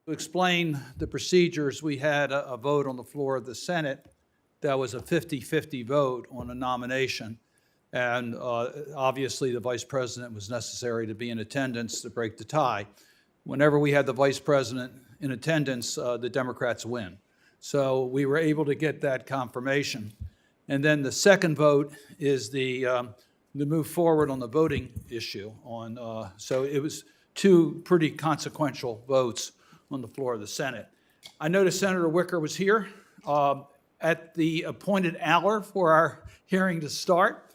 To explain the procedures, we had a vote on the floor of the Senate that was a 50-50 vote on a nomination. And obviously, the vice president was necessary to be in attendance to break the tie. Whenever we had the vice president in attendance, the Democrats win. So we were able to get that confirmation. And then the second vote is the move forward on the voting issue. So it was two pretty consequential votes on the floor of the Senate. I noticed Senator Wicker was here at the appointed hour for our hearing to start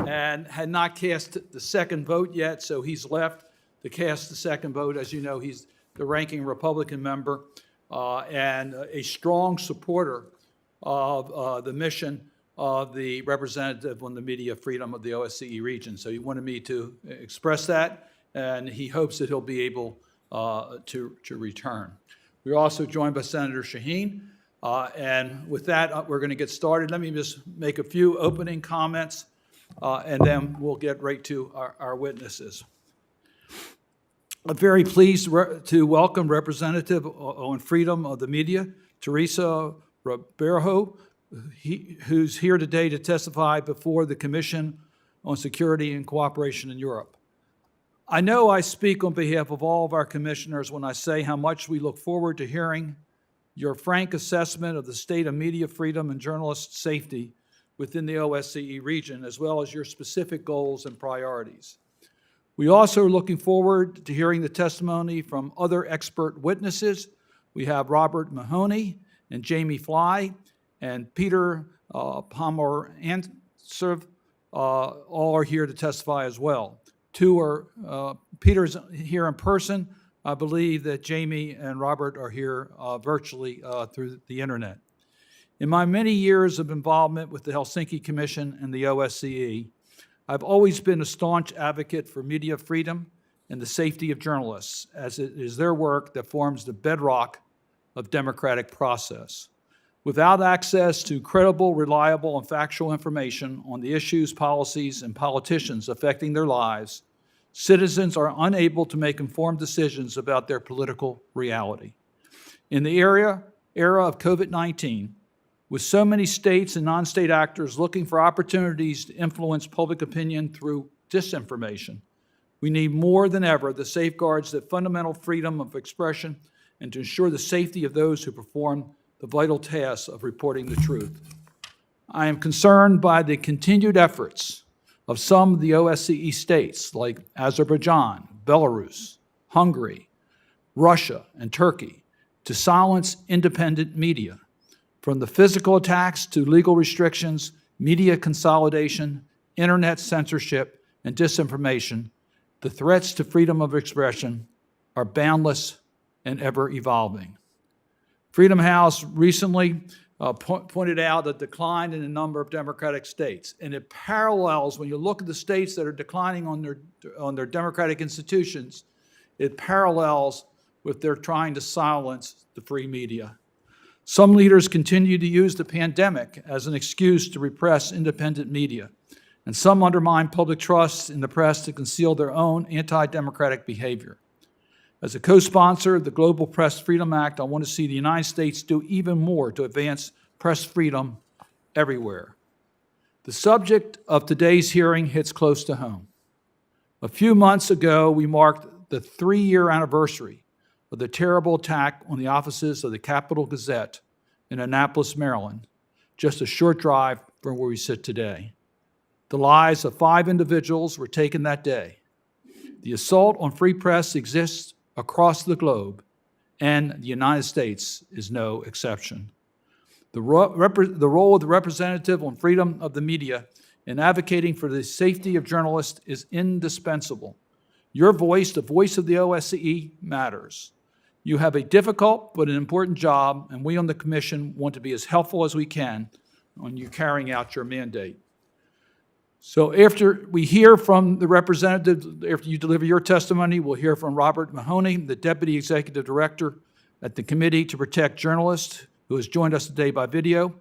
and had not cast the second vote yet, so he's left to cast the second vote. As you know, he's the ranking Republican member and a strong supporter of the mission of the representative on the media freedom of the OSCE region. So he wanted me to express that, and he hopes that he'll be able to return. We're also joined by Senator Shaheen, and with that, we're going to get started. Let me just make a few opening comments, and then we'll get right to our witnesses. I'm very pleased to welcome Representative on Freedom of the Media, Teresa Ribeiro, who's here today to testify before the Commission on Security and Cooperation in Europe. I know I speak on behalf of all of our commissioners when I say how much we look forward to hearing your frank assessment of the state of media freedom and journalist safety within the OSCE region, as well as your specific goals and priorities. We also are looking forward to hearing the testimony from other expert witnesses. We have Robert Mahoney and Jamie Fly and Peter Pomerantsev, all are here to testify as well. Peter's here in person. I believe that Jamie and Robert are here virtually through the internet. In my many years of involvement with the Helsinki Commission and the OSCE, I've always been a staunch advocate for media freedom and the safety of journalists, as it is their work that forms the bedrock of democratic process. Without access to credible, reliable, and factual information on the issues, policies, and politicians affecting their lives, citizens are unable to make informed decisions about their political reality. In the era of COVID-19, with so many states and non-state actors looking for opportunities to influence public opinion through disinformation, we need more than ever the safeguards that fundamental freedom of expression and to ensure the safety of those who perform the vital task of reporting the truth. I am concerned by the continued efforts of some of the OSCE states like Azerbaijan, Belarus, Hungary, Russia, and Turkey to silence independent media. From the physical attacks to legal restrictions, media consolidation, internet censorship, and disinformation, the threats to freedom of expression are boundless and ever evolving. Freedom House recently pointed out a decline in the number of democratic states, and it parallels, when you look at the states that are declining on their democratic institutions, it parallels with their trying to silence the free media. Some leaders continue to use the pandemic as an excuse to repress independent media, and some undermine public trust in the press to conceal their own anti-democratic behavior. As a co-sponsor of the Global Press Freedom Act, I want to see the United States do even more to advance press freedom everywhere. The subject of today's hearing hits close to home. A few months ago, we marked the 3-year anniversary of the terrible attack on the offices of the Capital Gazette in Annapolis, Maryland, just a short drive from where we sit today. The lives of 5 individuals were taken that day. The assault on free press exists across the globe, and the United States is no exception. The role of the representative on freedom of the media in advocating for the safety of journalists is indispensable. Your voice, the voice of the OSCE, matters. You have a difficult but an important job, and we on the Commission want to be as helpful as we can on you carrying out your mandate. So after we hear from the representative, after you deliver your testimony, we'll hear from Robert Mahoney, the Deputy Executive Director at the Committee to Protect Journalists, who has joined us today by video.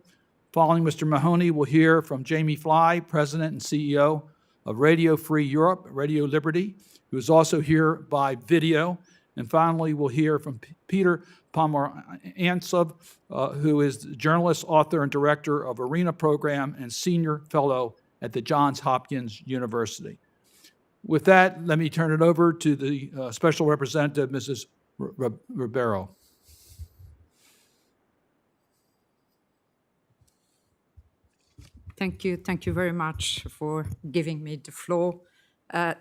Following Mr. Mahoney, we'll hear from Jamie Fly, President and CEO of Radio Free Europe, Radio Liberty, who is also here by video. And finally, we'll hear from Peter Pomerantsev, who is the journalist, author, and director of Arena Program and senior fellow at the Johns Hopkins University. With that, let me turn it over to the Special Representative, Mrs. Ribeiro. Thank you. Thank you very much for giving me the floor.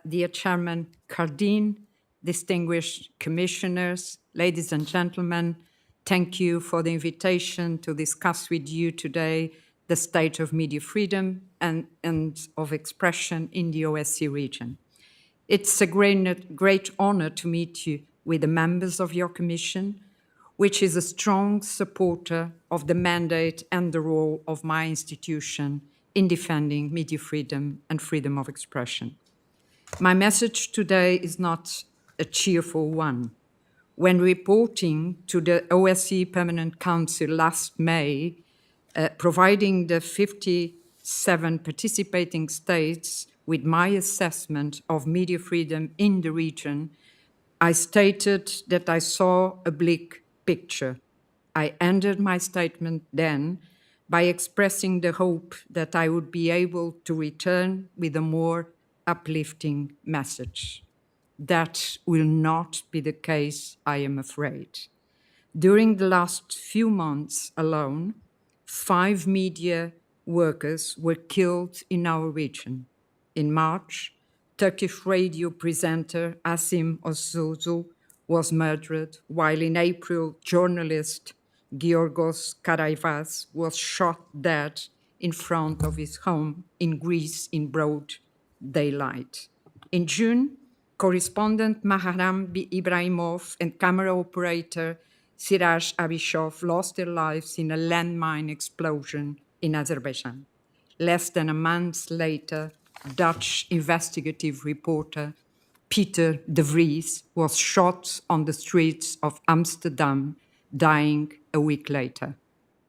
Dear Chairman Cardin, distinguished commissioners, ladies and gentlemen, thank you for the invitation to discuss with you today the state of media freedom and of expression in the OSCE region. It's a great honor to meet you with the members of your commission, which is a strong supporter of the mandate and the role of my institution in defending media freedom and freedom of expression. My message today is not a cheerful one. When reporting to the OSCE Permanent Council last May, providing the 57 participating states with my assessment of media freedom in the region, I stated that I saw a bleak picture. I ended my statement then by expressing the hope that I would be able to return with a more uplifting message. That will not be the case, I am afraid. During the last few months alone, 5 media workers were killed in our region. In March, Turkish radio presenter Asim Osuzu was murdered, while in April, journalist Giorgos Karayvas was shot dead in front of his home in Greece in broad daylight. In June, correspondent Mahram Ibrahimov and camera operator Siraj Abishov lost their lives in a landmine explosion in Azerbaijan. Less than a month later, Dutch investigative reporter Peter de Vries was shot on the streets of Amsterdam, dying a week later.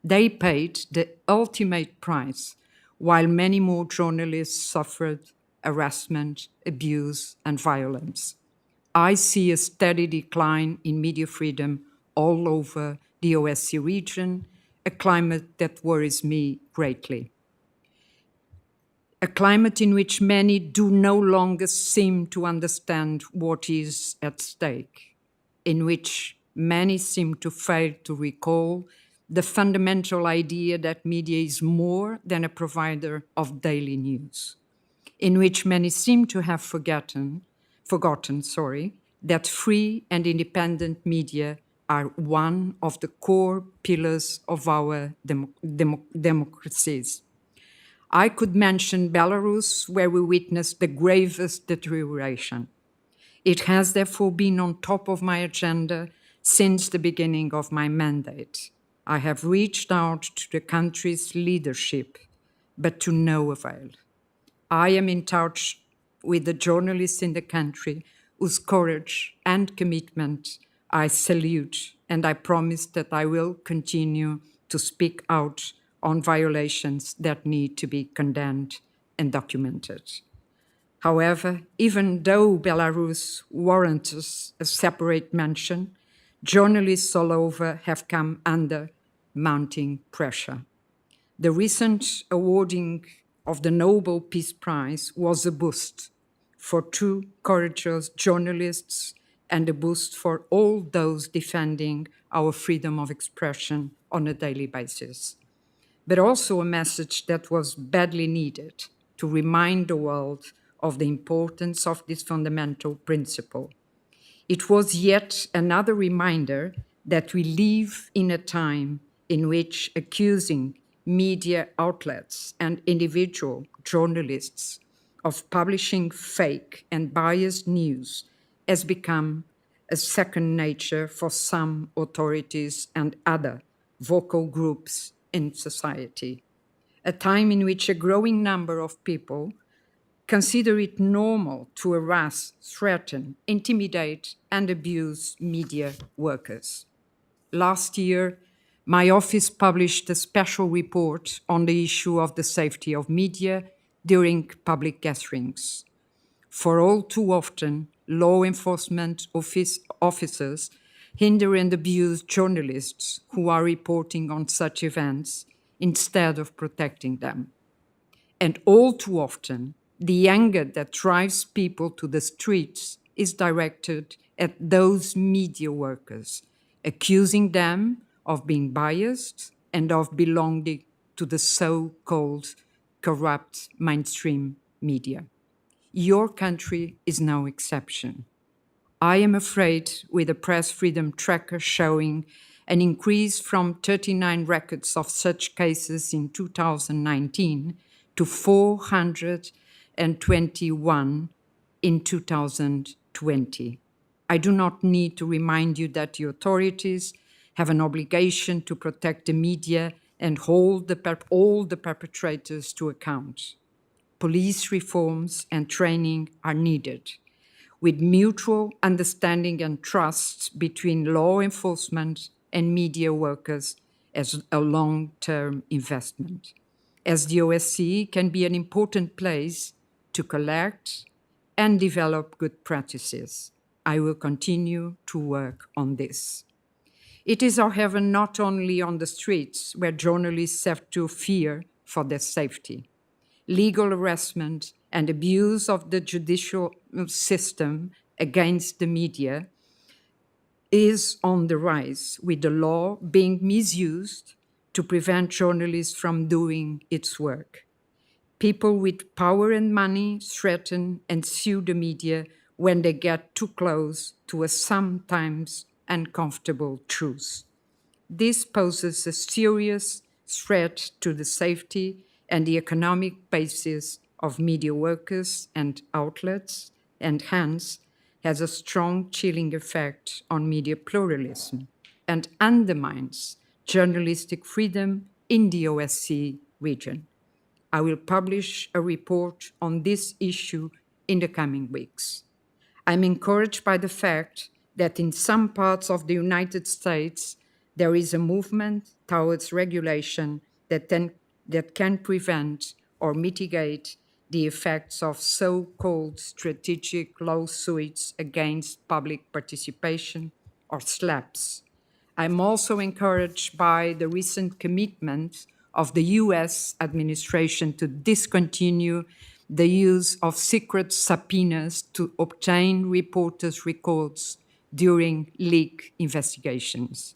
They paid the ultimate price, while many more journalists suffered harassment, abuse, and violence. I see a steady decline in media freedom all over the OSCE region, a climate that worries me greatly. A climate in which many do no longer seem to understand what is at stake, in which many seem to fail to recall the fundamental idea that media is more than a provider of daily news, in which many seem to have forgotten, that free and independent media are one of the core pillars of our democracies. I could mention Belarus, where we witnessed the gravest deterioration. It has therefore been on top of my agenda since the beginning of my mandate. I have reached out to the country's leadership, but to no avail. I am in touch with the journalists in the country whose courage and commitment I salute, and I promise that I will continue to speak out on violations that need to be condemned and documented. However, even though Belarus warrants a separate mention, journalists all over have come under mounting pressure. The recent awarding of the Nobel Peace Prize was a boost for 2 courageous journalists and a boost for all those defending our freedom of expression on a daily basis, but also a message that was badly needed to remind the world of the importance of this fundamental principle. It was yet another reminder that we live in a time in which accusing media outlets and individual journalists of publishing fake and biased news has become a second nature for some authorities and other vocal groups in society, a time in which a growing number of people consider it normal to harass, threaten, intimidate, and abuse media workers. Last year, my office published a special report on the issue of the safety of media during public gatherings. For all too often, law enforcement officers hinder and abuse journalists who are reporting on such events instead of protecting them. And all too often, the anger that drives people to the streets is directed at those media workers, accusing them of being biased and of belonging to the so-called corrupt mainstream media. Your country is no exception. I am afraid, with a press freedom tracker showing an increase from 39 records of such cases in 2019 to 421 in 2020. I do not need to remind you that the authorities have an obligation to protect the media and hold all the perpetrators to account. Police reforms and training are needed, with mutual understanding and trust between law enforcement and media workers as a long-term investment, as the OSCE can be an important place to collect and develop good practices. I will continue to work on this. It is our heaven not only on the streets where journalists have to fear for their safety. Legal harassment and abuse of the judicial system against the media is on the rise, with the law being misused to prevent journalists from doing its work. People with power and money threaten and sue the media when they get too close to a sometimes uncomfortable truth. This poses a serious threat to the safety and the economic basis of media workers and outlets, and hence has a strong chilling effect on media pluralism and undermines journalistic freedom in the OSCE region. I will publish a report on this issue in the coming weeks. I'm encouraged by the fact that in some parts of the United States, there is a movement towards regulation that can prevent or mitigate the effects of so-called strategic lawsuits against public participation, or SLAPs. I'm also encouraged by the recent commitment of the US administration to discontinue the use of secret subpoenas to obtain reporters' records during leak investigations.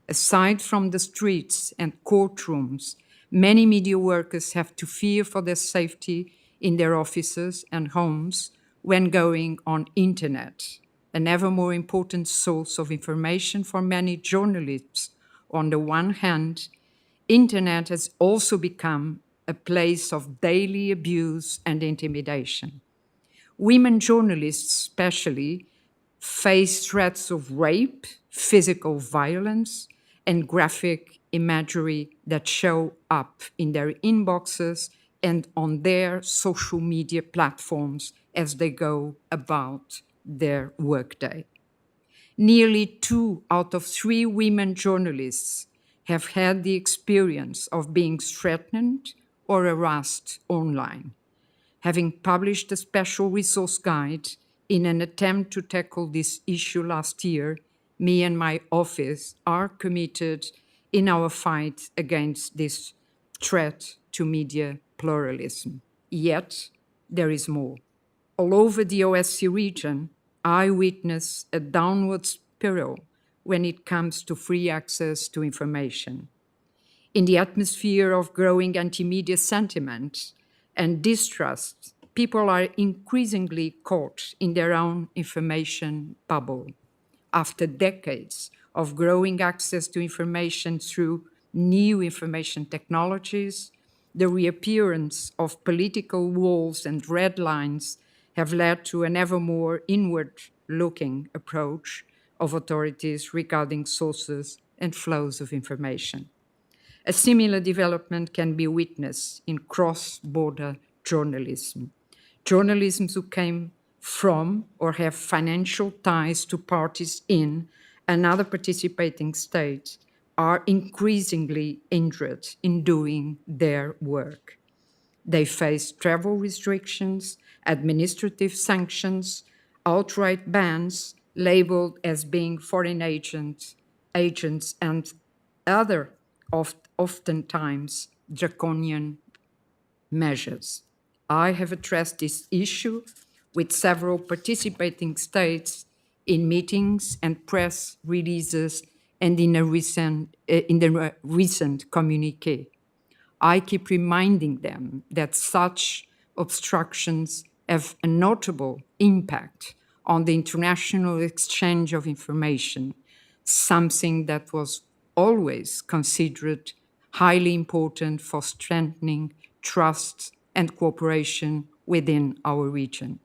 Aside from the streets and courtrooms, many media workers have to fear for their safety in their offices and homes when going on internet, an ever more important source of information for many journalists. On the one hand, internet has also become a place of daily abuse and intimidation. Women journalists, especially, face threats of rape, physical violence, and graphic imagery that show up in their inboxes and on their social media platforms as they go about their workday. Nearly 2 out of 3 women journalists have had the experience of being threatened or harassed online. Having published a special resource guide in an attempt to tackle this issue last year, me and my office are committed in our fight against this threat to media pluralism. Yet, there is more. All over the OSCE region, I witness a downward spiral when it comes to free access to information. In the atmosphere of growing anti-media sentiment and distrust, people are increasingly caught in their own information bubble. After decades of growing access to information through new information technologies, the reappearance of political walls and red lines have led to an ever more inward-looking approach of authorities regarding sources and flows of information. A similar development can be witnessed in cross-border journalism. Journalists who came from or have financial ties to parties in another participating state are increasingly injured in doing their work. They face travel restrictions, administrative sanctions, outright bans labeled as being foreign agents and other oftentimes draconian measures. I have addressed this issue with several participating states in meetings and press releases and in the recent communiqué. I keep reminding them that such obstructions have a notable impact on the international exchange of information, something that was always considered highly important for strengthening trust and cooperation within our region.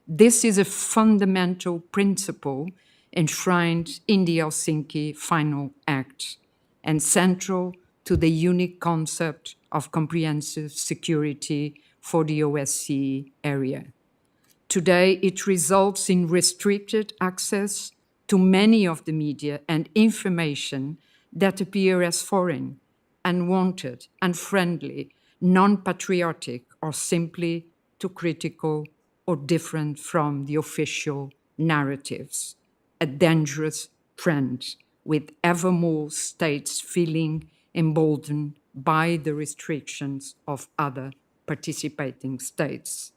This is a fundamental principle enshrined in the Helsinki Final Act and central to the unique concept of comprehensive security for the OSCE area. Today, it results in restricted access to many of the media and information that appear as foreign, unwanted, unfriendly, non-patriotic, or simply too critical or different from the official narratives. A dangerous trend, with ever more states feeling emboldened by the restrictions of other participating states.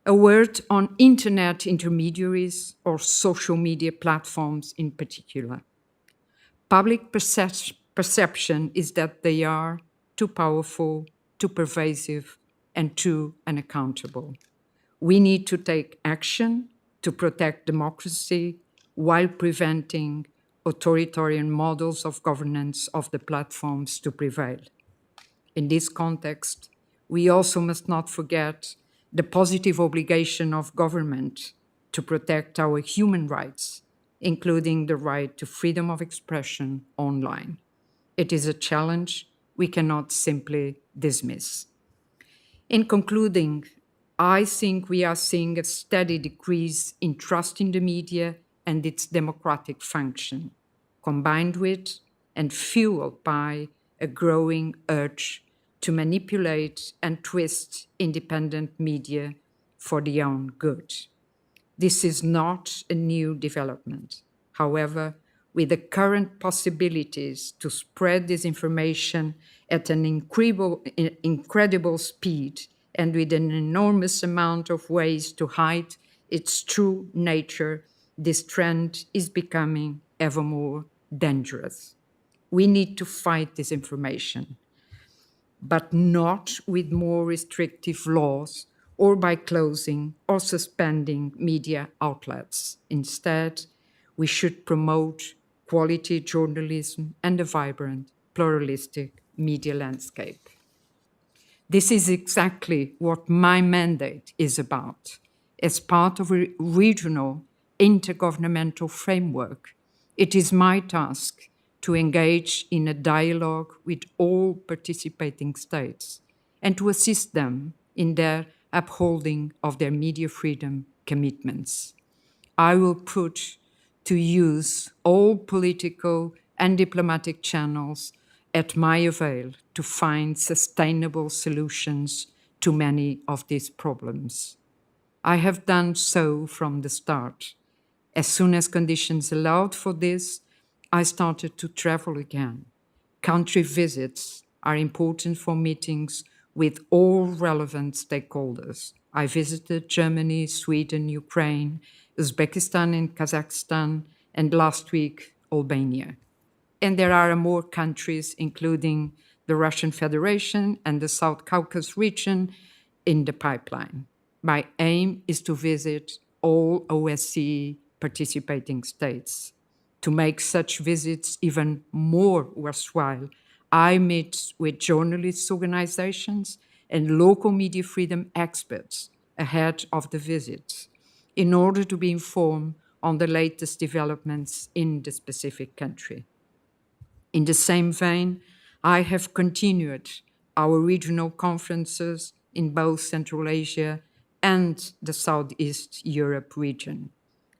A word on internet intermediaries or social media platforms in particular. Public perception is that they are too powerful, too pervasive, and too unaccountable. We need to take action to protect democracy while preventing authoritarian models of governance of the platforms to prevail. In this context, we also must not forget the positive obligation of government to protect our human rights, including the right to freedom of expression online. It is a challenge we cannot simply dismiss. In concluding, I think we are seeing a steady decrease in trust in the media and its democratic function, combined with and fueled by a growing urge to manipulate and twist independent media for their own good. This is not a new development. However, with the current possibilities to spread disinformation at an incredible speed and with an enormous amount of ways to hide its true nature, this trend is becoming ever more dangerous. We need to fight disinformation, but not with more restrictive laws or by closing or suspending media outlets. Instead, we should promote quality journalism and a vibrant, pluralistic media landscape. This is exactly what my mandate is about. As part of a regional intergovernmental framework, it is my task to engage in a dialogue with all participating states and to assist them in their upholding of their media freedom commitments. I will put to use all political and diplomatic channels at my avail to find sustainable solutions to many of these problems. I have done so from the start. As soon as conditions allowed for this, I started to travel again. Country visits are important for meetings with all relevant stakeholders. I visited Germany, Sweden, Ukraine, Uzbekistan and Kazakhstan, and last week, Albania. And there are more countries, including the Russian Federation and the South Caucasus region, in the pipeline. My aim is to visit all OSCE participating states. To make such visits even more worthwhile, I meet with journalists' organizations and local media freedom experts ahead of the visits in order to be informed on the latest developments in the specific country. In the same vein, I have continued our regional conferences in both Central Asia and the Southeast Europe region.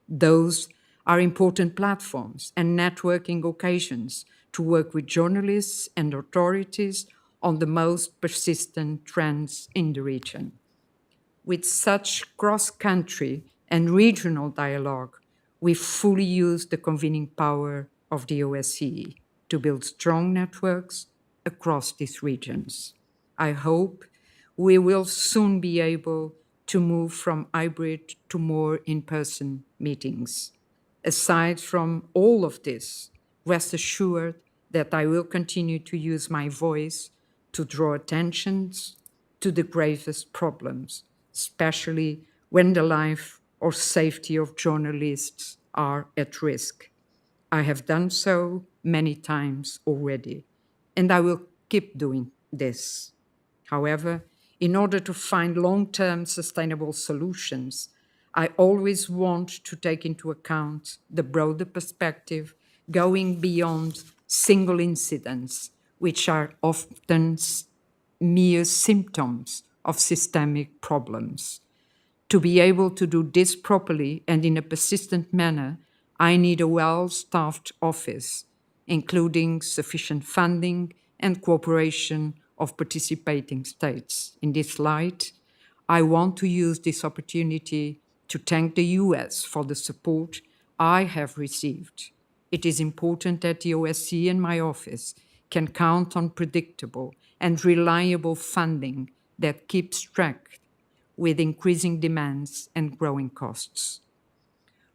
Those are important platforms and networking occasions to work with journalists and authorities on the most persistent trends in the region. With such cross-country and regional dialogue, we fully use the convening power of the OSCE to build strong networks across these regions. I hope we will soon be able to move from hybrid to more in-person meetings. Aside from all of this, rest assured that I will continue to use my voice to draw attention to the gravest problems, especially when the life or safety of journalists are at risk. I have done so many times already, and I will keep doing this. However, in order to find long-term sustainable solutions, I always want to take into account the broader perspective going beyond single incidents, which are often mere symptoms of systemic problems. To be able to do this properly and in a persistent manner, I need a well-staffed office, including sufficient funding and cooperation of participating states. In this light, I want to use this opportunity to thank the US for the support I have received. It is important that the OSCE and my office can count on predictable and reliable funding that keeps track with increasing demands and growing costs.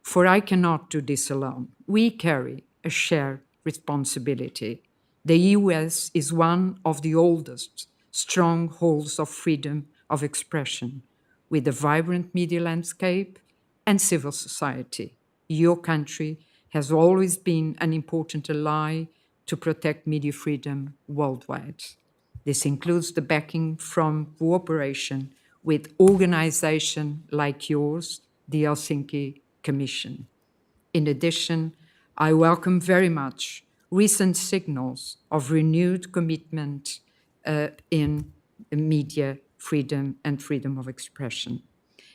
For I cannot do this alone. We carry a shared responsibility. The US is one of the oldest strongholds of freedom of expression, with a vibrant media landscape and civil society. Your country has always been an important ally to protect media freedom worldwide. This includes the backing from cooperation with organizations like yours, the Helsinki Commission. In addition, I welcome very much recent signals of renewed commitment in media freedom and freedom of expression.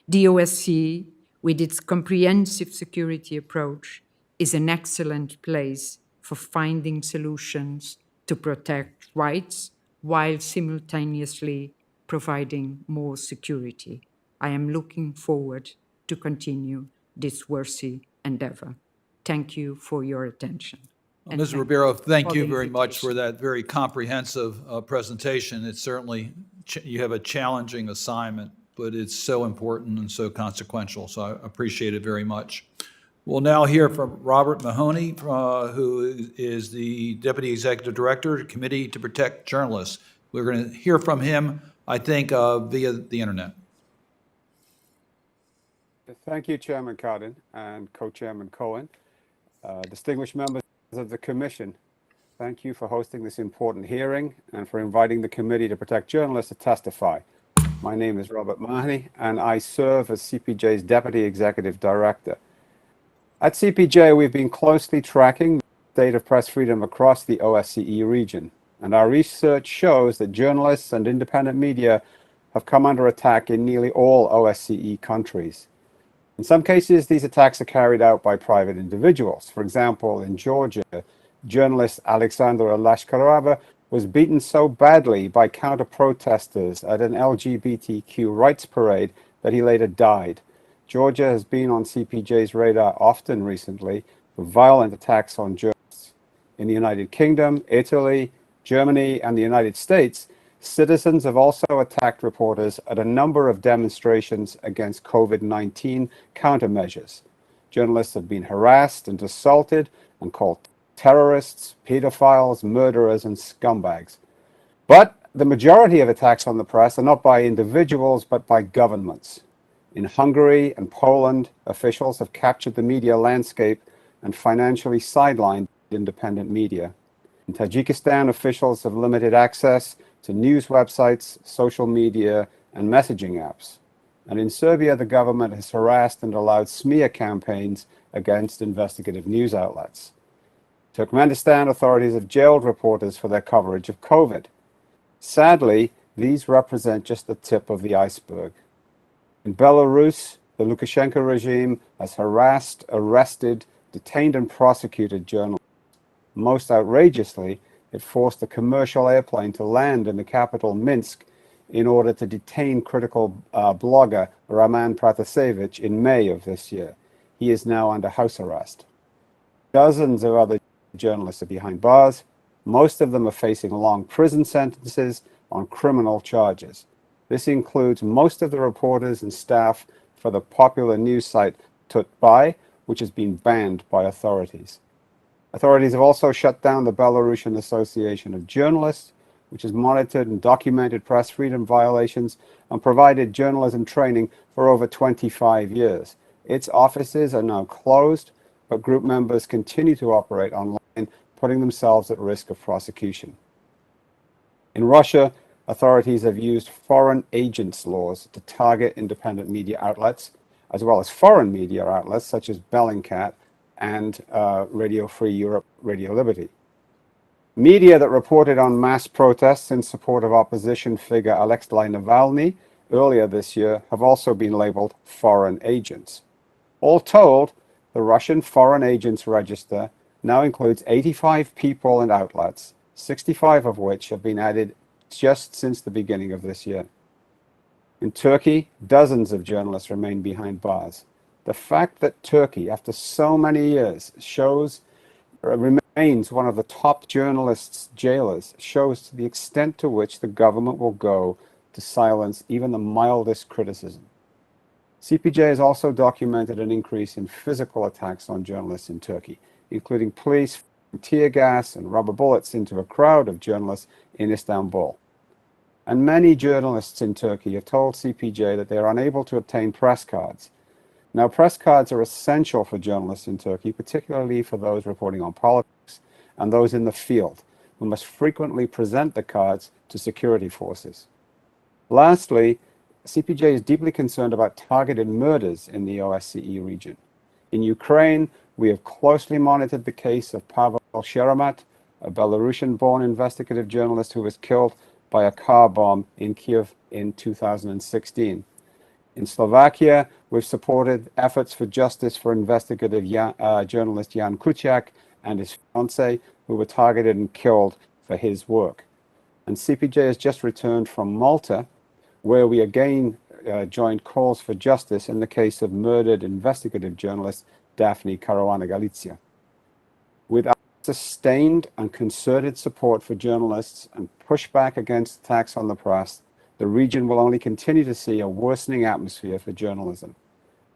The OSCE, with its comprehensive security approach, is an excellent place for finding solutions to protect rights while simultaneously providing more security. I am looking forward to continue this worthy endeavor. Thank you for your attention. And Ms. thank Ribeiro, thank for you the very much for invitation. that very comprehensive presentation. It's certainly, you have a challenging assignment, but it's so important and so consequential, so I appreciate it very much. We'll now hear from Robert Mahoney, who is the Deputy Executive Director, Committee to Protect Journalists. We're going to hear from him, I think, via the internet. Thank you, Chairman Cardin and Co-Chairman Cohen. Distinguished members of the Commission, thank you for hosting this important hearing and for inviting the Committee to Protect Journalists to testify. My name is Robert Mahoney, and I serve as CPJ's Deputy Executive Director. At CPJ, we've been closely tracking the state of press freedom across the OSCE region, and our research shows that journalists and independent media have come under attack in nearly all OSCE countries. In some cases, these attacks are carried out by private individuals. For example, in Georgia, journalist Alexandra Lashkarova was beaten so badly by counter-protesters at an LGBTQ rights parade that he later died. Georgia has been on CPJ's radar often recently for violent attacks on journalists. In the United Kingdom, Italy, Germany, and the United States, citizens have also attacked reporters at a number of demonstrations against COVID-19 countermeasures. Journalists have been harassed and assaulted and called terrorists, pedophiles, murderers, and scumbags. But the majority of attacks on the press are not by individuals, but by governments. In Hungary and Poland, officials have captured the media landscape and financially sidelined independent media. In Tajikistan, officials have limited access to news websites, social media, and messaging apps. And in Serbia, the government has harassed and allowed smear campaigns against investigative news outlets. Turkmenistan authorities have jailed reporters for their coverage of COVID. Sadly, these represent just the tip of the iceberg. In Belarus, the Lukashenko regime has harassed, arrested, detained, and prosecuted journalists. Most outrageously, it forced a commercial airplane to land in the capital, Minsk, in order to detain critical blogger Raman Pratasevich in May of this year. He is now under house arrest. Dozens of other journalists are behind bars. Most of them are facing long prison sentences on criminal charges. This includes most of the reporters and staff for the popular news site Tutbai, which has been banned by authorities. Authorities have also shut down the Belarusian Association of Journalists, which has monitored and documented press freedom violations and provided journalism training for over 25 years. Its offices are now closed, but group members continue to operate online, putting themselves at risk of prosecution. In Russia, authorities have used foreign agents laws to target independent media outlets, as well as foreign media outlets such as Bellingcat and Radio Free Europe, Radio Liberty. Media that reported on mass protests in support of opposition figure Alexei Navalny earlier this year have also been labeled foreign agents. All told, the Russian Foreign Agents Register now includes 85 people and outlets, 65 of which have been added just since the beginning of this year. In Turkey, dozens of journalists remain behind bars. The fact that Turkey, after so many years, remains one of the top journalists' jailers shows to the extent to which the government will go to silence even the mildest criticism. CPJ has also documented an increase in physical attacks on journalists in Turkey, including police tear gas and rubber bullets into a crowd of journalists in Istanbul. And many journalists in Turkey have told CPJ that they are unable to obtain press cards. Now, press cards are essential for journalists in Turkey, particularly for those reporting on politics and those in the field, who must frequently present the cards to security forces. Lastly, CPJ is deeply concerned about targeted murders in the OSCE region. In Ukraine, we have closely monitored the case of Pavel Sheremet, a Belarusian-born investigative journalist who was killed by a car bomb in Kiev in 2016. In Slovakia, we've supported efforts for justice for investigative journalist Jan Kuciak and his fiancée, who were targeted and killed for his work. And CPJ has just returned from Malta, where we again joined calls for justice in the case of murdered investigative journalist Daphne Caruana Galizia. Without sustained and concerted support for journalists and pushback against attacks on the press, the region will only continue to see a worsening atmosphere for journalism.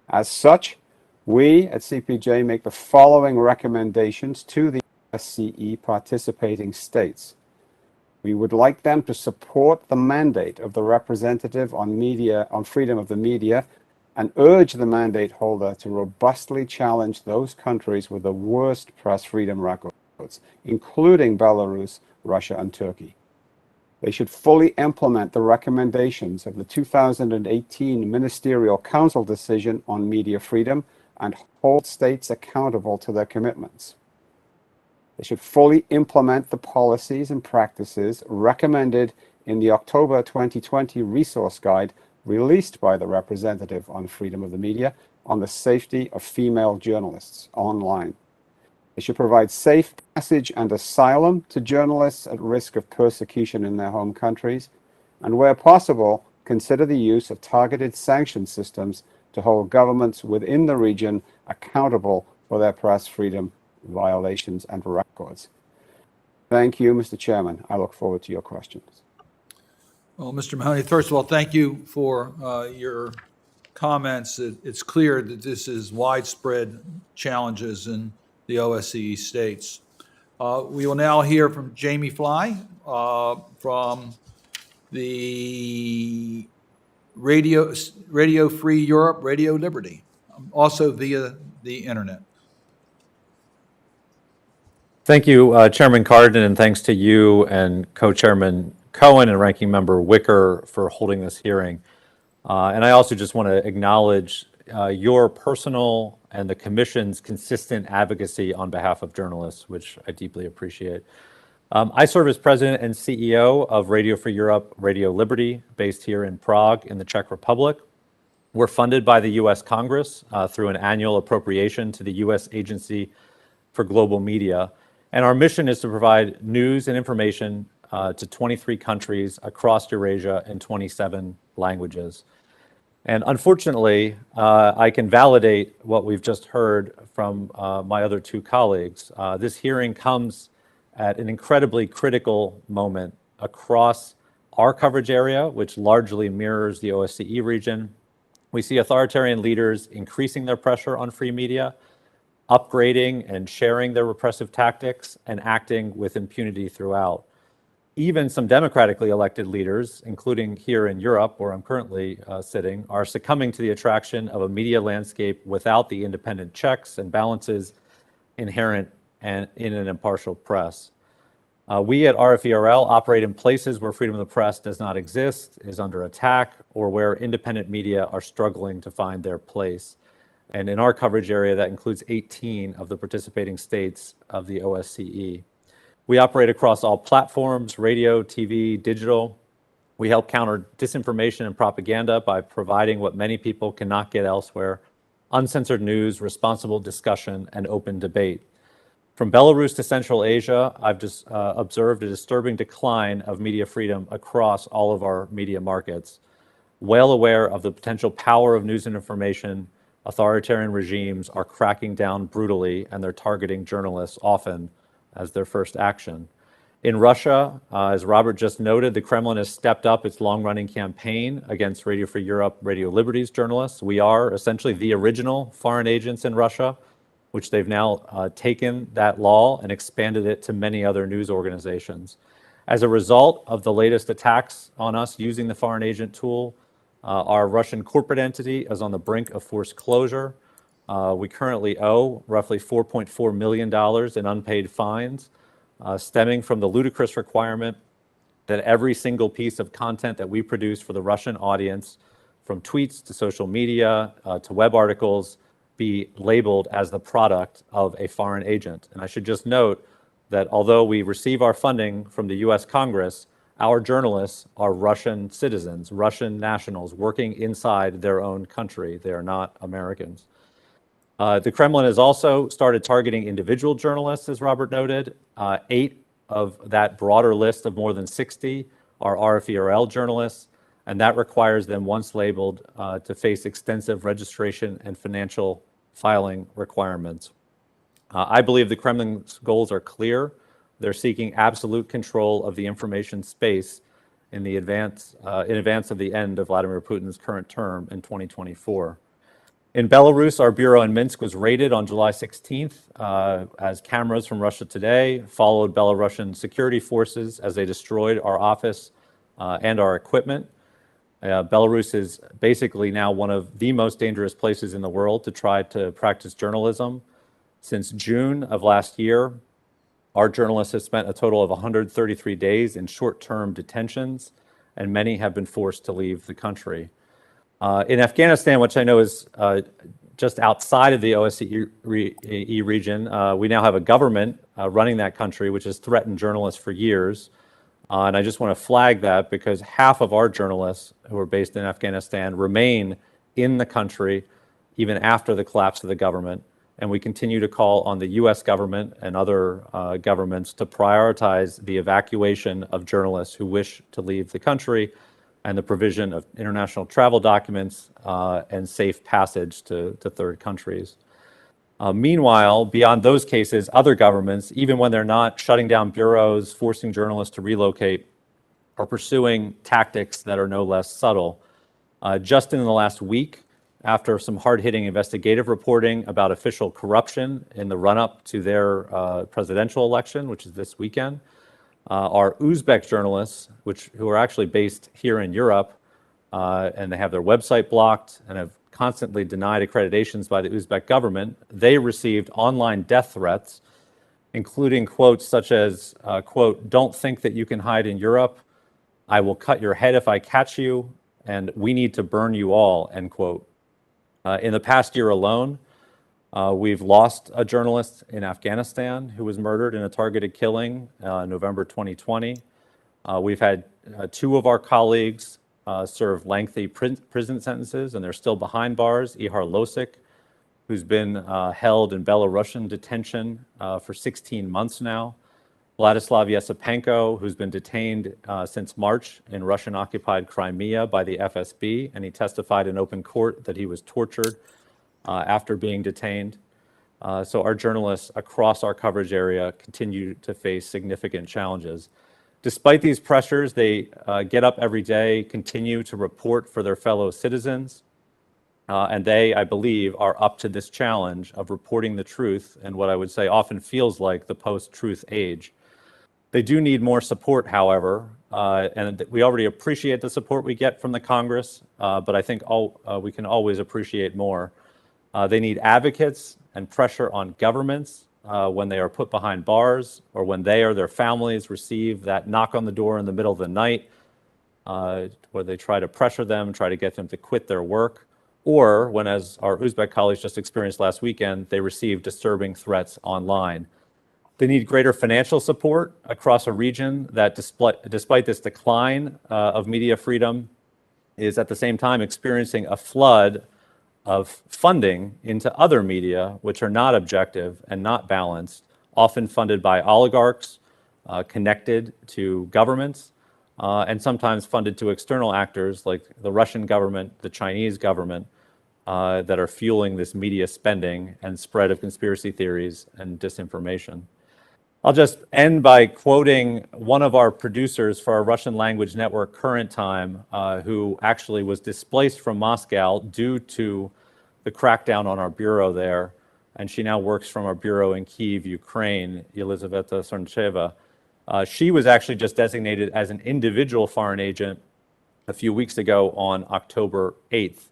As such, we at CPJ make the following recommendations to the OSCE participating states. We would like them to support the mandate of the representative on freedom of the media and urge the mandate holder to robustly challenge those countries with the worst press freedom records, including Belarus, Russia, and Turkey. They should fully implement the recommendations of the 2018 Ministerial Council decision on media freedom and hold states accountable to their commitments. They should fully implement the policies and practices recommended in the October 2020 resource guide released by the representative on freedom of the media on the safety of female journalists online. They should provide safe passage and asylum to journalists at risk of persecution in their home countries, and where possible, consider the use of targeted sanction systems to hold governments within the region accountable for their press freedom violations and records. Thank you, Mr. Chairman. I look forward to your questions. Well, Mr. Mahoney, first of all, thank you for your comments. It's clear that this is widespread challenges in the OSCE states. We will now hear from Jamie Fly from the Radio Free Europe, Radio Liberty, also via the internet. Thank you, Chairman Cardin, and thanks to you and Co-Chairman Cohen and Ranking Member Wicker for holding this hearing. And I also just want to acknowledge your personal and the Commission's consistent advocacy on behalf of journalists, which I deeply appreciate. I serve as President and CEO of Radio Free Europe, Radio Liberty, based here in Prague in the Czech Republic. We're funded by the U.S. Congress through an annual appropriation to the U.S. Agency for Global Media. And our mission is to provide news and information to 23 countries across Eurasia in 27 languages. And unfortunately, I can validate what we've just heard from my other two colleagues. This hearing comes at an incredibly critical moment across our coverage area, which largely mirrors the OSCE region. We see authoritarian leaders increasing their pressure on free media, upgrading and sharing their repressive tactics, and acting with impunity throughout. Even some democratically elected leaders, including here in Europe, where I'm currently sitting, are succumbing to the attraction of a media landscape without the independent checks and balances inherent in an impartial press. We at RFERL operate in places where freedom of the press does not exist, is under attack, or where independent media are struggling to find their place. And in our coverage area, that includes 18 of the participating states of the OSCE. We operate across all platforms, radio, TV, digital. We help counter disinformation and propaganda by providing what many people cannot get elsewhere: uncensored news, responsible discussion, and open debate. From Belarus to Central Asia, I've just observed a disturbing decline of media freedom across all of our media markets. Well aware of the potential power of news and information, authoritarian regimes are cracking down brutally, and they're targeting journalists often as their first action. In Russia, as Robert just noted, the Kremlin has stepped up its long-running campaign against Radio Free Europe, Radio Liberty's journalists. We are essentially the original foreign agents in Russia, which they've now taken that law and expanded it to many other news organizations. As a result of the latest attacks on us using the foreign agent tool, our Russian corporate entity is on the brink of forced closure. We currently owe roughly $4.4 million in unpaid fines, stemming from the ludicrous requirement that every single piece of content that we produce for the Russian audience, from tweets to social media to web articles, be labeled as the product of a foreign agent. And I should just note that although we receive our funding from the US Congress, our journalists are Russian citizens, Russian nationals working inside their own country. They are not Americans. The Kremlin has also started targeting individual journalists, as Robert noted. 8 of that broader list of more than 60 are RFERL journalists, and that requires them, once labeled, to face extensive registration and financial filing requirements. I believe the Kremlin's goals are clear. They're seeking absolute control of the information space in advance of the end of Vladimir Putin's current term in 2024. In Belarus, our bureau in Minsk was raided on July 16th as cameras from Russia Today followed Belarusian security forces as they destroyed our office and our equipment. Belarus is basically now one of the most dangerous places in the world to try to practice journalism. Since June of last year, our journalists have spent a total of 133 days in short-term detentions, and many have been forced to leave the country. In Afghanistan, which I know is just outside of the OSCE region, we now have a government running that country, which has threatened journalists for years. And I just want to flag that because half of our journalists who are based in Afghanistan remain in the country even after the collapse of the government. And we continue to call on the US government and other governments to prioritize the evacuation of journalists who wish to leave the country and the provision of international travel documents and safe passage to third countries. Meanwhile, beyond those cases, other governments, even when they're not shutting down bureaus, forcing journalists to relocate, are pursuing tactics that are no less subtle. Just in the last week, after some hard-hitting investigative reporting about official corruption in the run-up to their presidential election, which is this weekend, our Uzbek journalists, who are actually based here in Europe, and they have their website blocked and have constantly denied accreditations by the Uzbek government, they received online death threats, including quotes such as, quote, "Don't think that you can hide in Europe. I will cut your head if I catch you, and we need to burn you all," end quote. In the past year alone, we've lost a journalist in Afghanistan who was murdered in a targeted killing in November 2020. We've had 2 of our colleagues serve lengthy prison sentences, and they're still behind bars. Ihar Losik, who's been held in Belarusian detention for 16 months now. Vladislav Yesepenko, who's been detained since March in Russian-occupied Crimea by the FSB, and he testified in open court that he was tortured after being detained. So our journalists across our coverage area continue to face significant challenges. Despite these pressures, they get up every day, continue to report for their fellow citizens, and they, I believe, are up to this challenge of reporting the truth in what I would say often feels like the post-truth age. They do need more support, however, and we already appreciate the support we get from the Congress, but I think we can always appreciate more. They need advocates and pressure on governments when they are put behind bars or when they or their families receive that knock on the door in the middle of the night where they try to pressure them, try to get them to quit their work, or when, as our Uzbek colleagues just experienced last weekend, they receive disturbing threats online. They need greater financial support across a region that, despite this decline of media freedom, is at the same time experiencing a flood of funding into other media, which are not objective and not balanced, often funded by oligarchs connected to governments, and sometimes funded to external actors like the Russian government, the Chinese government, that are fueling this media spending and spread of conspiracy theories and disinformation. I'll just end by quoting one of our producers for our Russian language network, Current Time, who actually was displaced from Moscow due to the crackdown on our bureau there. And she now works from our bureau in Kyiv, Ukraine, Elizaveta Sorncheva. She was actually just designated as an individual foreign agent a few weeks ago on October 8th.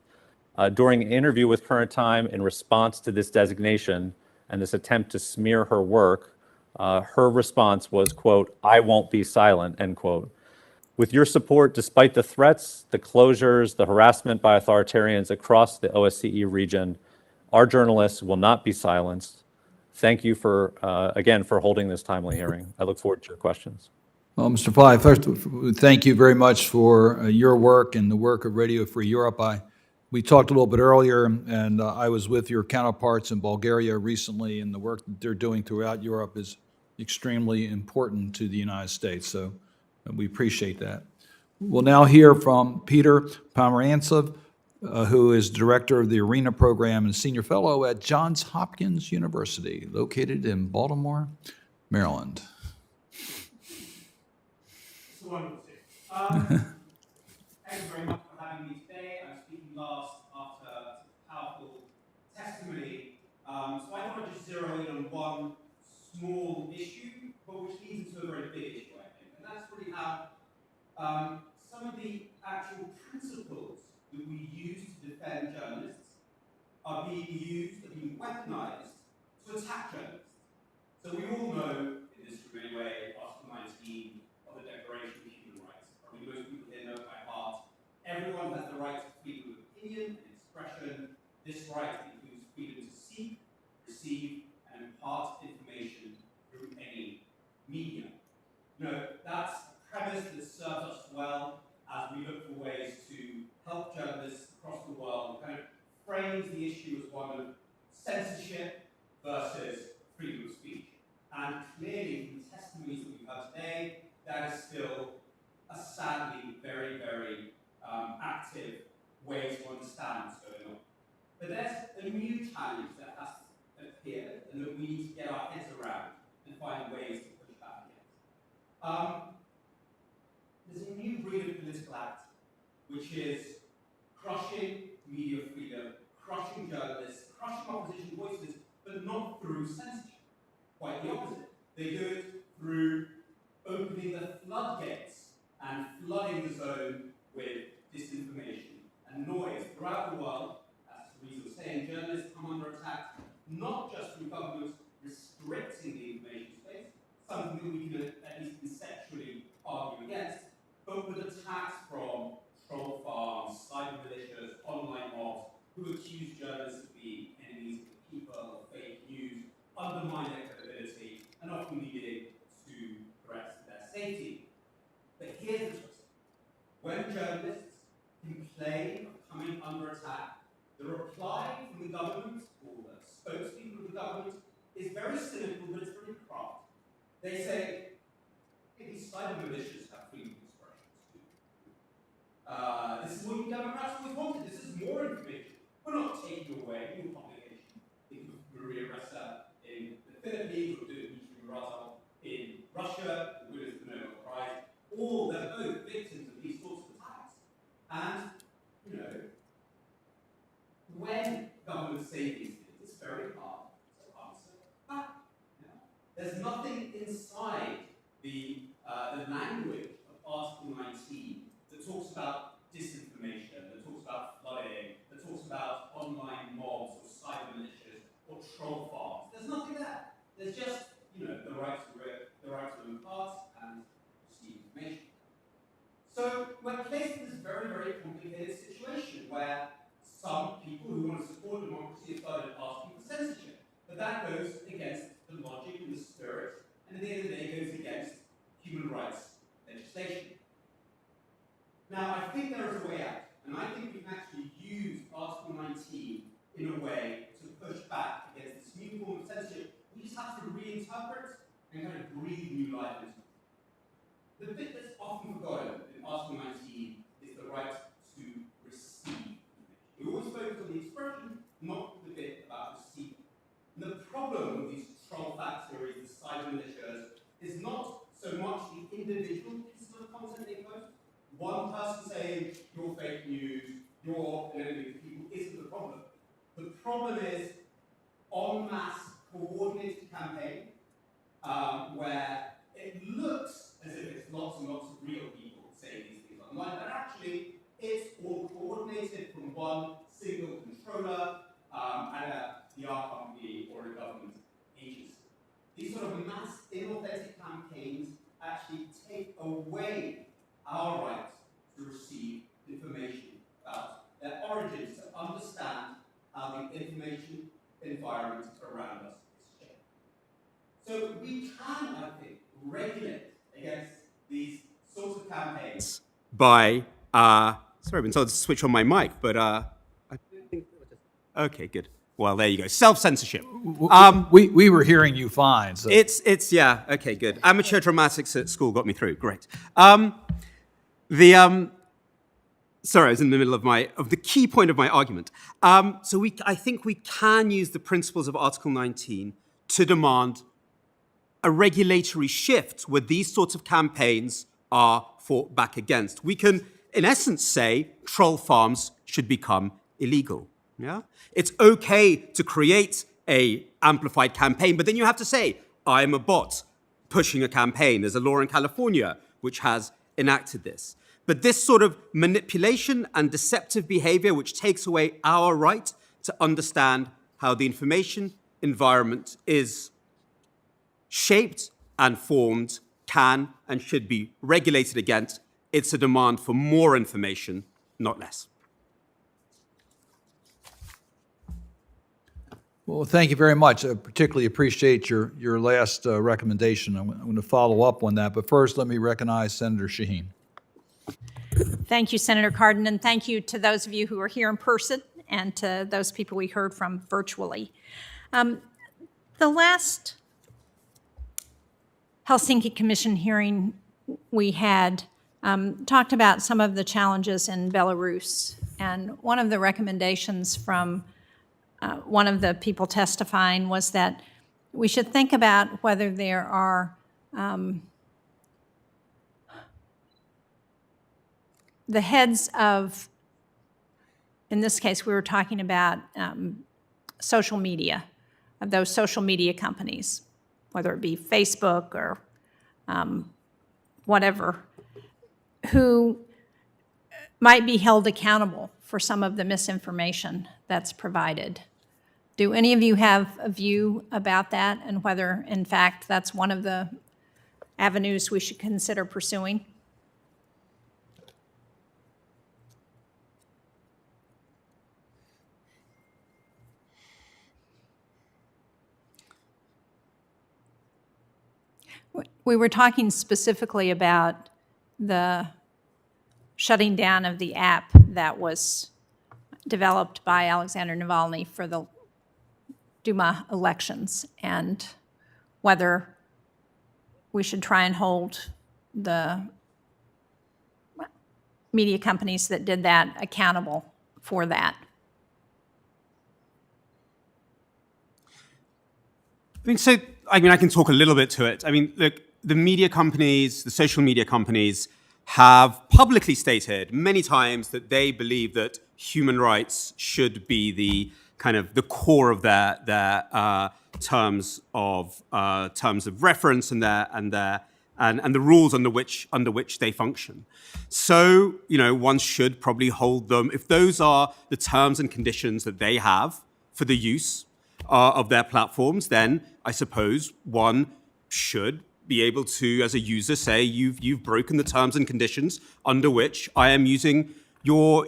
During an interview with Current Time in response to this designation and this attempt to smear her work, her response was, quote, "I won't be silent," end quote. With your support, despite the threats, the closures, the harassment by authoritarians across the OSCE region, our journalists will not be silenced. Thank you for, again, for holding this timely hearing. I look forward to your questions. Well, Mr. Pai, first, thank you very much for your work and the work of Radio Free Europe. We talked a little bit earlier, and I was with your counterparts in Bulgaria recently, and the work that they're doing throughout Europe is extremely important to the United States, so we appreciate that. We'll now hear from Peter Pomerantsev, who is Director of the ARENA Program and Senior Fellow at Johns Hopkins University, located in Baltimore, Maryland. It's a wonderful city. Thank you very much for having me today. I'm speaking last after a powerful testimony. So I want to just zero in on one small issue, but which leads into a very big issue, I think. And that's really how some of the actual principles that we use to defend journalists are being used, are being weaponized to attack journalists. So we all know, in this room anyway, Article 19 of the Declaration of Human Rights. Probably most people here know it by heart. Everyone has the right to freedom of opinion and expression. This right includes freedom to seek, receive, and impart information through any medium. That's a premise that serves us well as we look for ways to help journalists across the world, kind of frames the issue as one of censorship versus freedom of speech. And clearly, from the testimonies that we've heard today, that is still a sadly very, very active way to understand what's going on. But there's a new challenge that has appeared and that we need to get our heads around and find ways to push back against. There's a new breed of political activity, which is crushing media freedom, crushing journalists, crushing opposition voices, but not through censorship. Quite the opposite. They do it through opening the floodgates and flooding the zone with disinformation and noise throughout the world. As Teresa was saying, journalists come under attack not just from governments restricting the information space, something that we can at least conceptually argue against, but with attacks from troll farms, cyber militias, online mobs, who accuse journalists of being enemies of the people, of fake news, undermine their credibility, and often leading to threats to their safety. But here's the twist. When journalists complain of coming under attack, the reply from the government, or the spokespeople of the government, is very cynical, but it's very crafty. They say, cyber militias have freedom of expression too. This is what you Democrats always wanted. This is more information. We're not taking away your publication. Think of Maria Ressa in the Philippines, or Dmitry Muratov in Russia, the winners of the Nobel Prize. All, they're both victims of these sorts of attacks. And, you know, when governments say these things, it's very hard to answer back. You know? There's nothing inside the language of Article 19 that talks about disinformation, that talks about flooding, that talks about online mobs or cyber militias or troll farms. There's nothing there. There's just, you know, the right to impart and receive information. So we're faced with this very, very complicated situation where some people who want to support democracy have started asking for censorship. But that goes against the logic and the spirit, and at the end of the day goes against human rights legislation. Now, I think there is a way out, and I think we can actually use Article 19 in a way to push back against this new form of censorship. We just have to reinterpret and kind of breathe new life into it. The bit that's often forgotten in Article 19 is the right to receive information. We always focus on the expression, not the bit about receiving. And the problem with these troll factories, the cyber militias, is not so much the individual pieces of content they post. One person saying, you're fake news, you're an enemy of the people, isn't the problem. The problem is en masse coordinated campaign where it looks as if it's lots and lots of real people saying these things online, but actually it's all coordinated from one single controller at a PR company or a government agency. These sort of mass inauthentic campaigns actually take away our right to receive information about their origins, to understand how the information environment around us is shaped. So we can, I think, regulate against these sorts of campaigns by, sorry, I've been told to switch on my mic, but I think, okay, good. Well, there you go. Self-censorship. We were hearing you fine. So. It's yeah, okay, good. Amateur dramatics at school got me through. Great. Sorry, I was in the middle of the key point of my argument. So I think we can use the principles of Article 19 to demand a regulatory shift where these sorts of campaigns are fought back against. We can, in essence, say troll farms should become illegal. Yeah? It's okay to create an amplified campaign, but then you have to say, I'm a bot pushing a campaign. There's a law in California which has enacted this. But this sort of manipulation and deceptive behavior, which takes away our right to understand how the information environment is shaped and formed, can and should be regulated against. It's a demand for more information, not less. Well, thank you very much. I particularly appreciate your last recommendation. I'm going to follow up on that. But first, let me recognize Senator Shaheen. Thank you, Senator Cardin, and thank you to those of you who are here in person and to those people we heard from virtually. The last Helsinki Commission hearing we had talked about some of the challenges in Belarus, and one of the recommendations from one of the people testifying was that we should think about whether there are the heads of, in this case, we were talking about social media, of those social media companies, whether it be Facebook or whatever, who might be held accountable for some of the misinformation that's provided. Do any of you have a view about that and whether, in fact, that's one of the avenues we should consider pursuing? We were talking specifically about the shutting down of the app that was developed by Alexander Navalny for the Duma elections and whether we should try and hold the media companies that did that accountable for that? I can talk a little bit to it. I mean, look, the media companies, the social media companies, have publicly stated many times that they believe that human rights should be the kind of the core of their terms of reference and the rules under which they function. So, one should probably hold them, if those are the terms and conditions that they have for the use of their platforms, then I suppose one should be able to, as a user, say you've broken the terms and conditions under which I am using your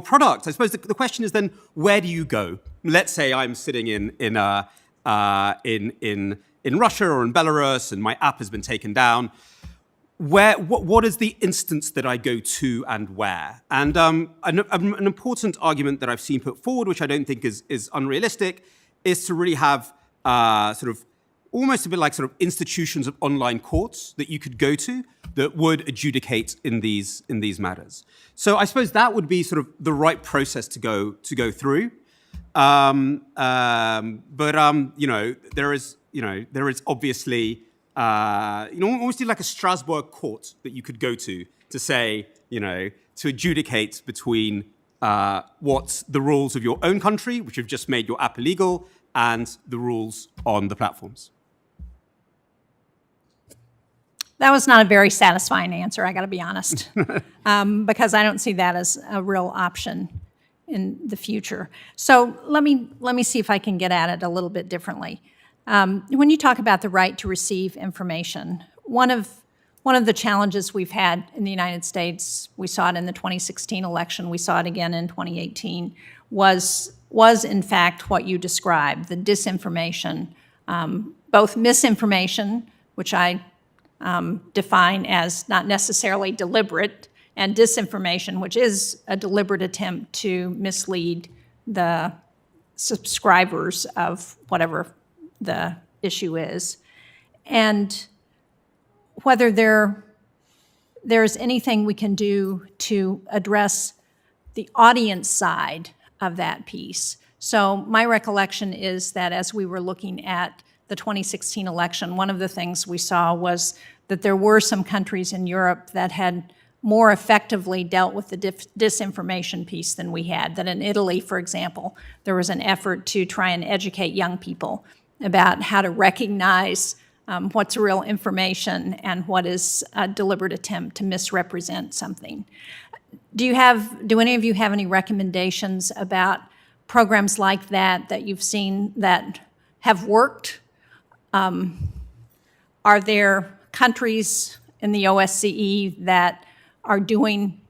product. I suppose the question is then, where do you go? Let's say I'm sitting in Russia or in Belarus, and my app has been taken down. What is the instance that I go to and where? And an important argument that I've seen put forward, which I don't think is unrealistic, is to really have sort of almost a bit like sort of institutions of online courts that you could go to that would adjudicate in these matters. So I suppose that would be sort of the right process to go through. There is obviously almost like a Strasbourg court that you could go to say, to adjudicate between what's the rules of your own country, which have just made your app illegal, and the rules on the platforms. That was not a very satisfying answer, I got to be honest, because I don't see that as a real option in the future. So let me see if I can get at it a little bit differently. When you talk about the right to receive information, one of the challenges we've had in the United States, we saw it in the 2016 election, we saw it again in 2018, was in fact what you described, the disinformation, both misinformation, which I define as not necessarily deliberate, and disinformation, which is a deliberate attempt to mislead the subscribers of whatever the issue is. And whether there's anything we can do to address the audience side of that piece. So my recollection is that as we were looking at the 2016 election, one of the things we saw was that there were some countries in Europe that had more effectively dealt with the disinformation piece than we had. That in Italy, for example, there was an effort to try and educate young people about how to recognize what's real information and what is a deliberate attempt to misrepresent something. Do any of you have any recommendations about programs like that you've seen that have worked? Are there countries in the OSCE that are doing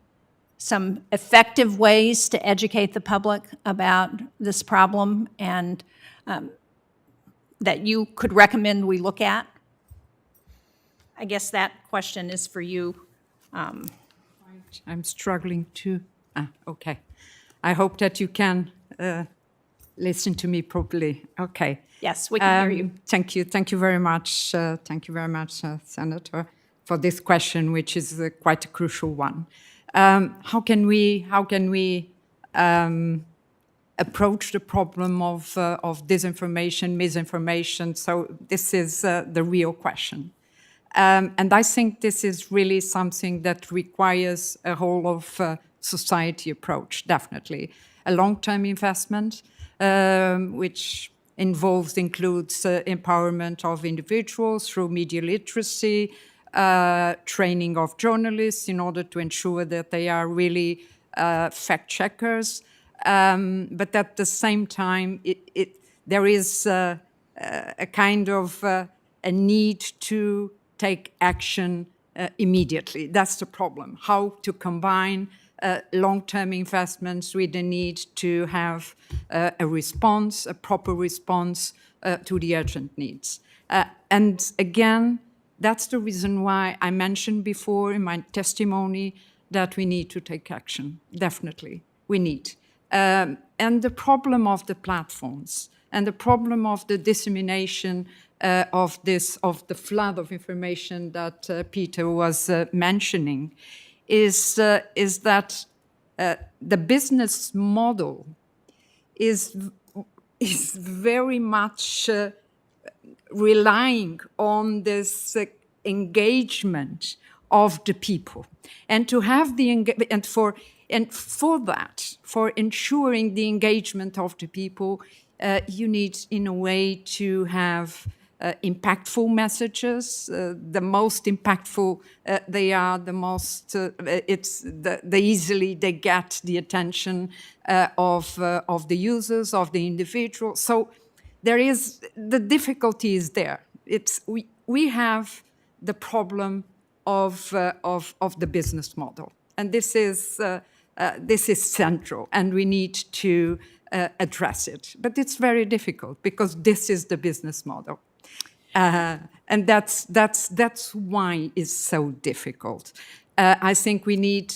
some effective ways to educate the public about this problem and that you could recommend we look at? I guess that question is for you. I'm struggling to, okay. I hope that you can listen to me properly. Okay. Yes, we can hear you. Thank you. Thank you very much. Thank you very much, Senator, for this question, which is quite a crucial one. How can we approach the problem of disinformation, misinformation? So this is the real question. And I think this is really something that requires a whole of society approach, definitely. A long-term investment, which includes empowerment of individuals through media literacy, training of journalists in order to ensure that they are really fact-checkers. But at the same time, there is a kind of a need to take action immediately. That's the problem. How to combine long-term investments with the need to have a response, a proper response to the urgent needs. And again, that's the reason why I mentioned before in my testimony that we need to take action. Definitely, we need. And the problem of the platforms And the problem of the dissemination of the flood of information that Peter was mentioning is that the business model is very much relying on this engagement of the people, and to have the for ensuring the engagement of the people, you need in a way to have impactful messages. The most impactful they are, the most the easily they get the attention of the users, of the individual. So there is the difficulty is there. We have the problem of the business model, and this is central, and we need to address it. But it's very difficult because this is the business model, and that's why it's so difficult. I think we need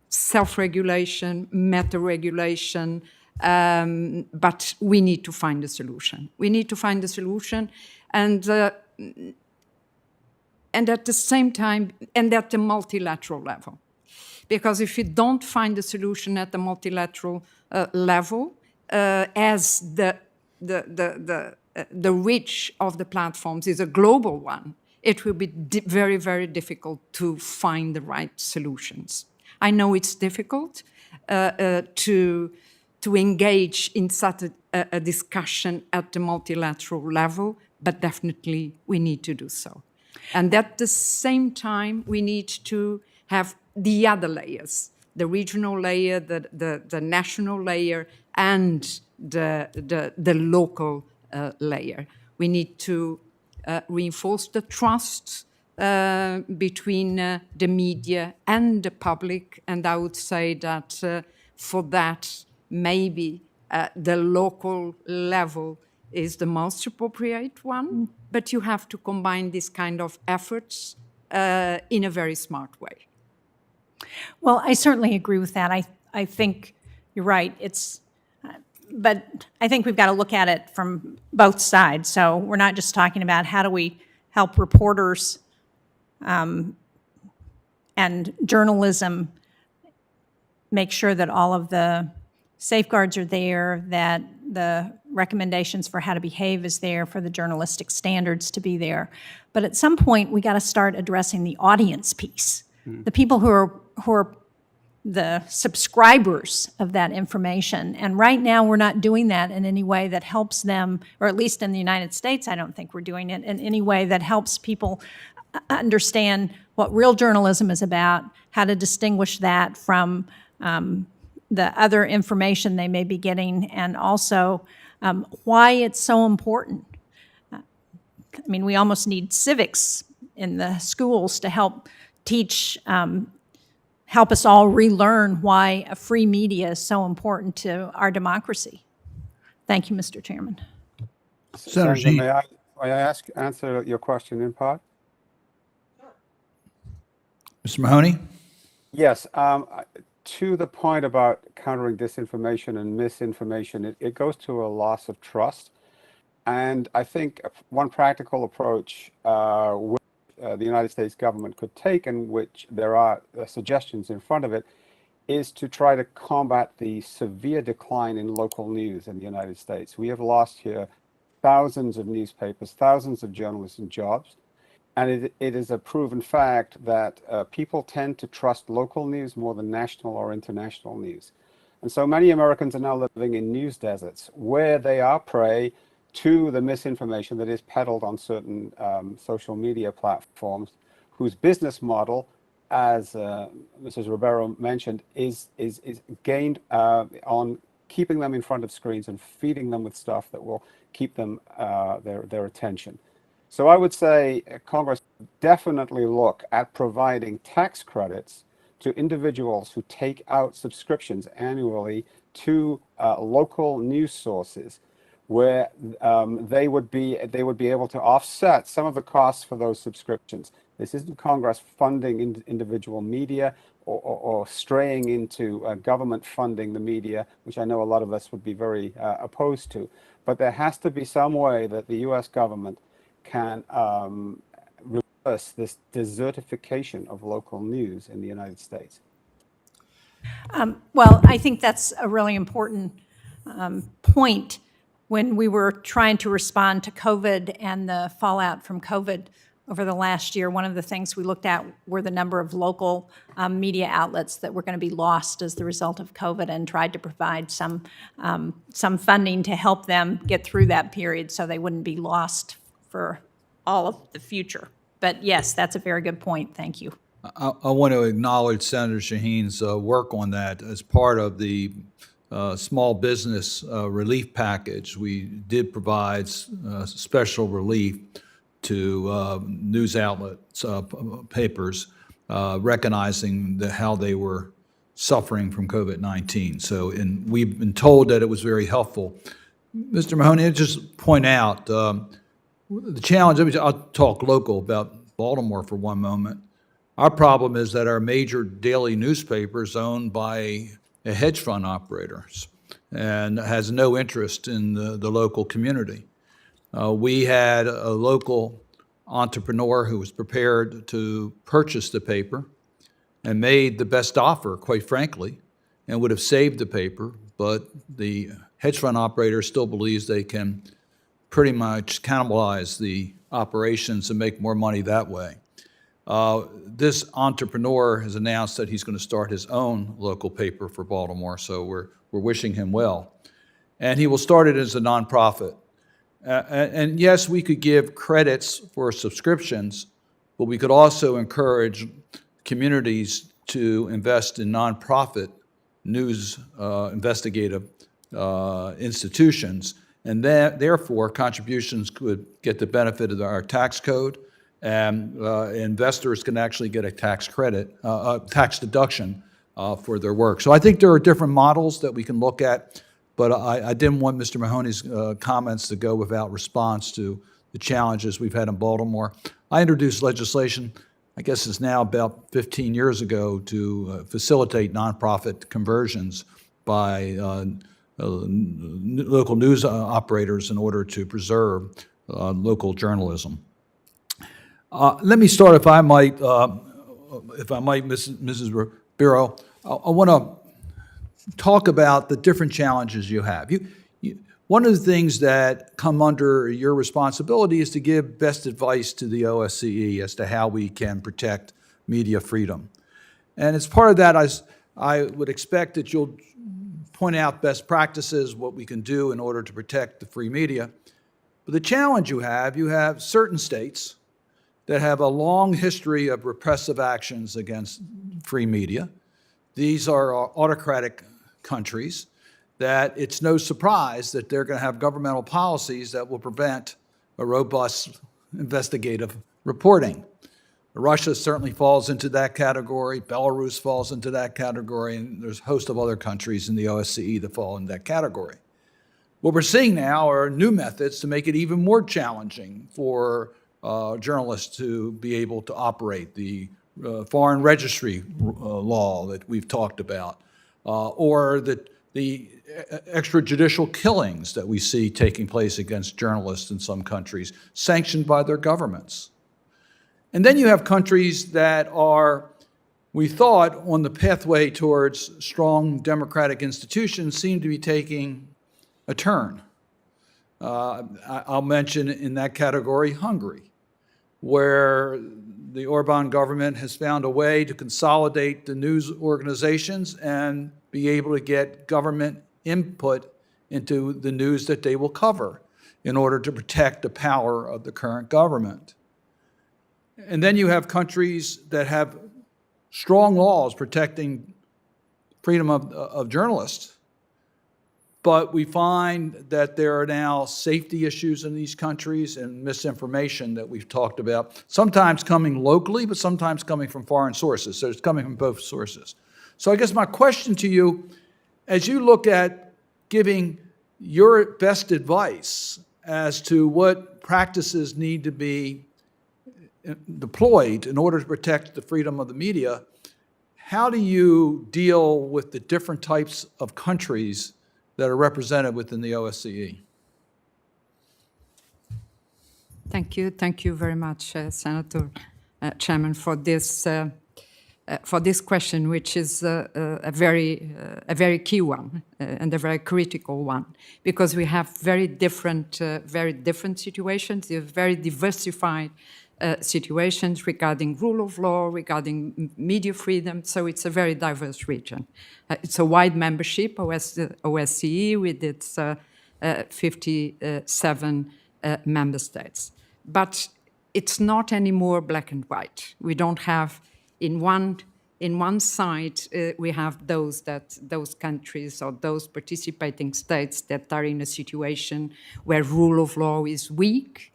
self-regulation, meta-regulation, but we need to find a solution. We need to find a solution, and at the same time, and at the multilateral level. Because if you don't find a solution at the multilateral level, as the reach of the platforms is a global one, it will be very, very difficult to find the right solutions. I know it's difficult to engage in such a discussion at the multilateral level, but definitely we need to do so. And at the same time, we need to have the other layers, the regional layer, the national layer, and the local layer. We need to reinforce the trust between the media and the public, and I would say that for that, maybe the local level is the most appropriate one, but you have to combine this kind of efforts in a very smart way. Well, I certainly agree with that. I think you're right. But I think we've got to look at it from both sides. So we're not just talking about how do we help reporters and journalism make sure that all of the safeguards are there, that the recommendations for how to behave is there, for the journalistic standards to be there. But at some point, we got to start addressing the audience piece, the people who are the subscribers of that information. And right now, we're not doing that in any way that helps them, or at least in the United States, I don't think we're doing it in any way that helps people understand what real journalism is about, how to distinguish that from the other information they may be getting, and also why it's so important. I mean, we almost need civics in the schools to help teach, help us all relearn why a free media is so important to our democracy. Thank you, Mr. Chairman. Senator Senator, Xi. may I answer your question in part? Mr. Mahoney? Yes. To the point about countering disinformation and misinformation, it goes to a loss of trust. And I think one practical approach which the United States government could take, and which there are suggestions in front of it, is to try to combat the severe decline in local news in the United States. We have lost here thousands of newspapers, thousands of journalists and jobs. And it is a proven fact that people tend to trust local news more than national or international news. And so many Americans are now living in news deserts where they are prey to the misinformation that is peddled on certain social media platforms, whose business model, as Mrs. Ribeiro mentioned, is gained on keeping them in front of screens and feeding them with stuff that will keep them their attention. So I would say Congress definitely look at providing tax credits to individuals who take out subscriptions annually to local news sources, where they would be able to offset some of the costs for those subscriptions. This isn't Congress funding individual media or straying into government funding the media, which I know a lot of us would be very opposed to. But there has to be some way that the U.S. government can reverse this desertification of local news in the United States. Well, I think that's a really important point. When we were trying to respond to COVID and the fallout from COVID over the last year, one of the things we looked at were the number of local media outlets that were going to be lost as the result of COVID, and tried to provide some funding to help them get through that period so they wouldn't be lost for all of the future. But yes, that's a very good point. Thank you. I want to acknowledge Senator Shaheen's work on that as part of the small business relief package. We did provide special relief to news outlets, papers, recognizing how they were suffering from COVID-19. So, and we've been told that it was very helpful. Mr. Mahoney, I'll just point out the challenge. I'll talk local about Baltimore for one moment. Our problem is that our major daily newspaper is owned by a hedge fund operator and has no interest in the local community. We had a local entrepreneur who was prepared to purchase the paper and made the best offer, quite frankly, and would have saved the paper, but the hedge fund operator still believes they can pretty much cannibalize the operations and make more money that way. This entrepreneur has announced that he's going to start his own local paper for Baltimore, so we're wishing him well. And he will start it as a nonprofit. And yes, we could give credits for subscriptions, but we could also encourage communities to invest in nonprofit news investigative institutions, and therefore contributions could get the benefit of our tax code, and investors can actually get a tax credit, tax deduction for their work. So I think there are different models that we can look at, but I didn't want Mr. Mahoney's comments to go without response to the challenges we've had in Baltimore. I introduced legislation, I guess it's now about 15 years ago, to facilitate nonprofit conversions by local news operators in order to preserve local journalism. Let me start, if I might, Mrs. Ribeiro. I want to talk about the different challenges you have. One of the things that come under your responsibility is to give best advice to the OSCE as to how we can protect media freedom. And as part of that, I would expect that you'll point out best practices, what we can do in order to protect the free media. But the challenge you have certain states that have a long history of repressive actions against free media. These are autocratic countries that it's no surprise that they're going to have governmental policies that will prevent a robust investigative reporting. Russia certainly falls into that category. Belarus falls into that category, and there's a host of other countries in the OSCE that fall in that category. What we're seeing now are new methods to make it even more challenging for journalists to be able to operate. The foreign registry law that we've talked about, or the extrajudicial killings that we see taking place against journalists in some countries, sanctioned by their governments. And then you have countries that are, we thought, on the pathway towards strong democratic institutions, seem to be taking a turn. I'll mention in that category Hungary, where the Orban government has found a way to consolidate the news organizations and be able to get government input into the news that they will cover in order to protect the power of the current government. And then you have countries that have strong laws protecting freedom of journalists, but we find that there are now safety issues in these countries and misinformation that we've talked about, sometimes coming locally, but sometimes coming from foreign sources. So it's coming from both sources. So I guess my question to you, as you look at giving your best advice as to what practices need to be deployed in order to protect the freedom of the media, how do you deal with the different types of countries that are represented within the OSCE? Thank you. Thank you very much, Senator Chairman, for this question, which is a very key one and a very critical one, because we have very different situations, very diversified situations regarding rule of law, regarding media freedom. So it's a very diverse region. It's a wide membership, OSCE, with its 57 member states. But it's not anymore black and white. We don't have in one side we have those countries or those participating states that are in a situation where rule of law is weak,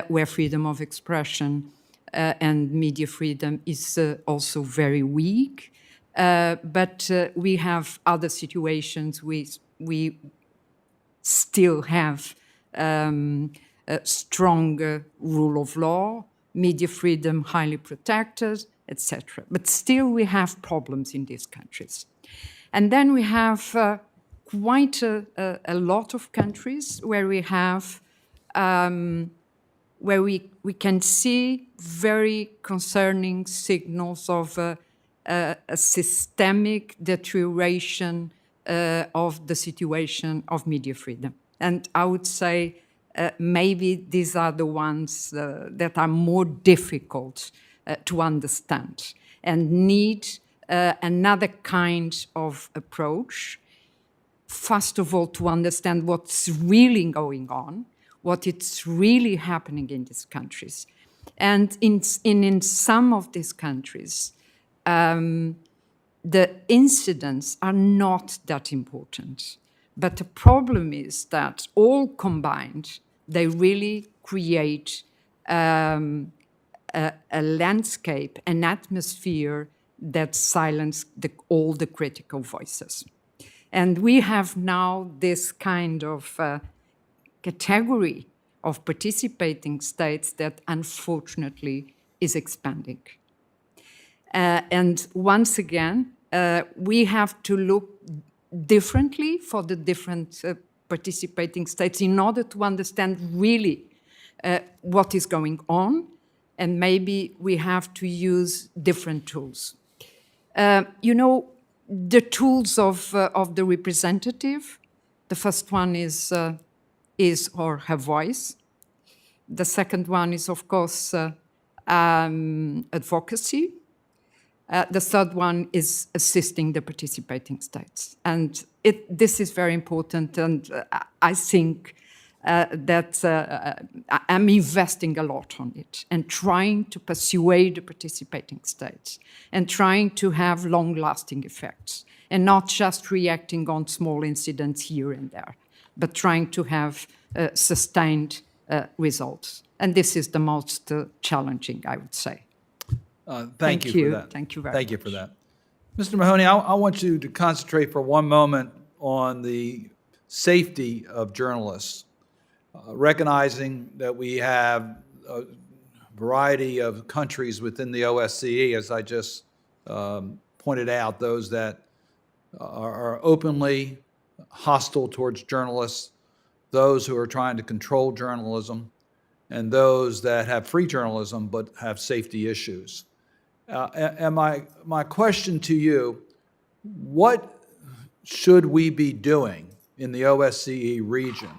where freedom of expression and media freedom is also very weak. But we have other situations we still have a stronger rule of law, media freedom highly protected, etc. But still we have problems in these countries. And then we have quite a lot of countries where we have where we can see very concerning signals of a systemic deterioration of the situation of media freedom. And I would say maybe these are the ones that are more difficult to understand and need another kind of approach. First of all, to understand what's really going on, what is really happening in these countries. And in some of these countries, the incidents are not that important. But the problem is that all combined, they really create a landscape, an atmosphere that silences all the critical voices. And we have now this kind of category of participating states that unfortunately is expanding. And once again, we have to look differently for the different participating states in order to understand really what is going on, and maybe we have to use different tools. You know, the tools of the representative, the first one is or her voice. The second one is, of course, advocacy. The third one is assisting the participating states. And this is very important, and I think that I'm investing a lot on it and trying to persuade the participating states and trying to have long-lasting effects and not just reacting on small incidents here and there, but trying to have sustained results. And this is the most challenging, I would say. Thank you for that. Thank you very Thank you much. for that. Mr. Mahoney, I want you to concentrate for one moment on the safety of journalists, recognizing that we have a variety of countries within the OSCE, as I just pointed out, those that are openly hostile towards journalists, those who are trying to control journalism, and those that have free journalism but have safety issues. And my question to you, what should we be doing in the OSCE region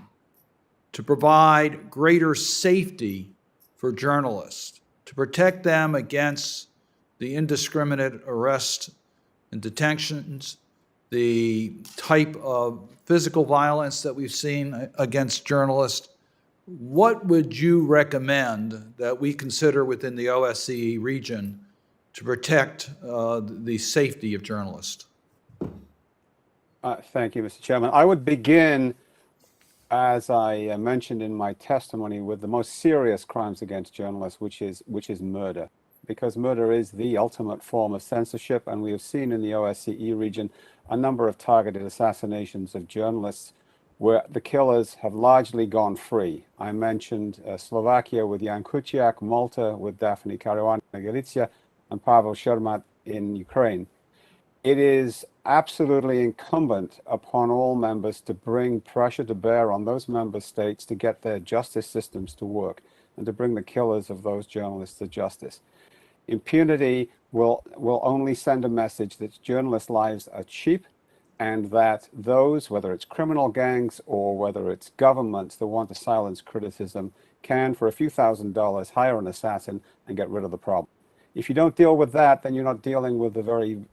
to provide greater safety for journalists, to protect them against the indiscriminate arrest and detentions, the type of physical violence that we've seen against journalists? What would you recommend that we consider within the OSCE region to protect the safety of journalists? Thank you, Mr. Chairman. I would begin, as I mentioned in my testimony, with the most serious crimes against journalists, which is murder, because murder is the ultimate form of censorship, and we have seen in the OSCE region a number of targeted assassinations of journalists where the killers have largely gone free. I mentioned Slovakia with Jan Kuciak, Malta with Daphne Caruana Galizia, and Pavel Shermat in Ukraine. it is absolutely incumbent upon all members to bring pressure to bear on those member states to get their justice systems to work and to bring the killers of those journalists to justice. Impunity will only send a message that journalists' lives are cheap, and that those, whether it's criminal gangs or whether it's governments that want to silence criticism, can, for a few $1,000s, hire an assassin and get rid of the problem. If you don't deal with that, then you're not dealing with the very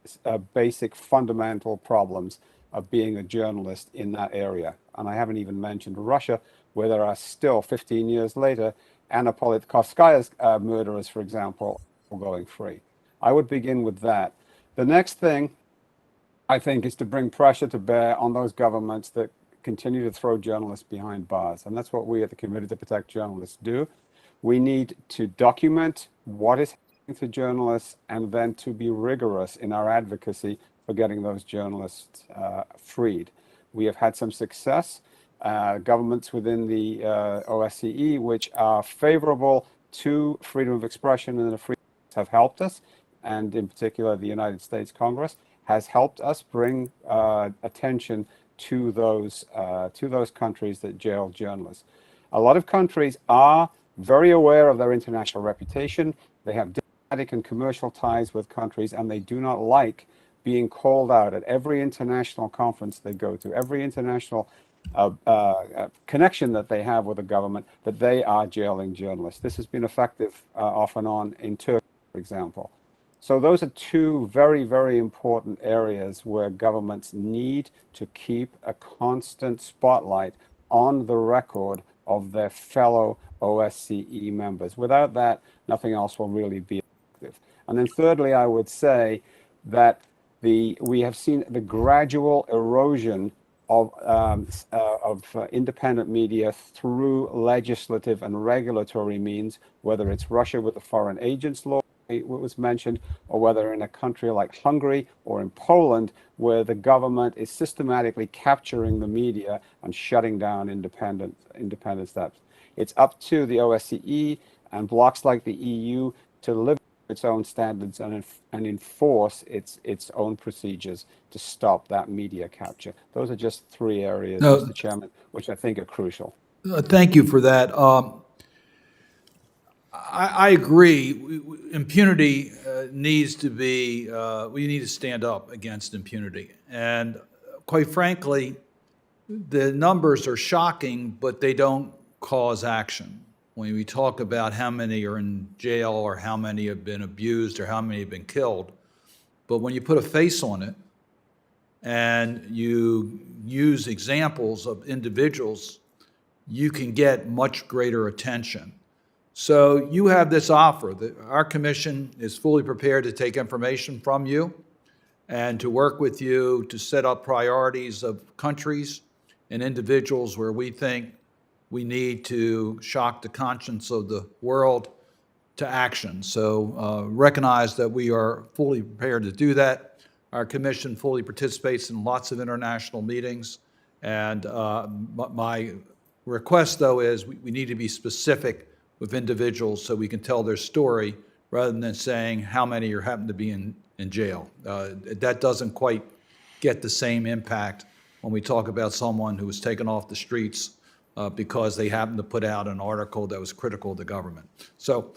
basic fundamental problems of being a journalist in that area. And I haven't even mentioned Russia, where there are still, 15 years later, Anna Politkovskaya's murderers, for example, going free. I would begin with that. The next thing, I think, is to bring pressure to bear on those governments that continue to throw journalists behind bars. And that's what we at the Committee to Protect Journalists do. We need to document what is happening to journalists and then to be rigorous in our advocacy for getting those journalists freed. We have had some success. Governments within the OSCE, which are favorable to freedom of expression and the freedom have helped us, and in particular the United States Congress has helped us bring attention to those countries that jail journalists. A lot of countries are very aware of their international reputation. They have diplomatic and commercial ties with countries, and they do not like being called out at every international conference they go to, every international connection that they have with the government, that they are jailing journalists. This has been effective off and on in Turkey, for example. So those are two very, very important areas where governments need to keep a constant spotlight on the record of their fellow OSCE members. Without that, nothing else will really be effective. And then thirdly, I would say that we have seen the gradual erosion of independent media through legislative and regulatory means, whether it's Russia with the foreign agents law, what was mentioned, or whether in a country like Hungary or in Poland, where the government is systematically capturing the media and shutting down independent steps. It's up to the OSCE and blocs like the EU to live its own standards and enforce its own procedures to stop that media capture. Those are just three areas, No. Mr. Chairman, which I think are crucial. Thank you for that. I agree. Impunity needs to be, we need to stand up against impunity. And quite frankly, the numbers are shocking, but they don't cause action. When we talk about how many are in jail or how many have been abused or how many have been killed, but when you put a face on it and you use examples of individuals, you can get much greater attention. So you have this offer that our commission is fully prepared to take information from you and to work with you to set up priorities of countries and individuals where we think we need to shock the conscience of the world to action. So recognize that we are fully prepared to do that. Our commission fully participates in lots of international meetings. And my request, though, is we need to be specific with individuals so we can tell their story rather than saying how many are happen to be in jail. That doesn't quite get the same impact when we talk about someone who was taken off the streets because they happened to put out an article that was critical of the government. So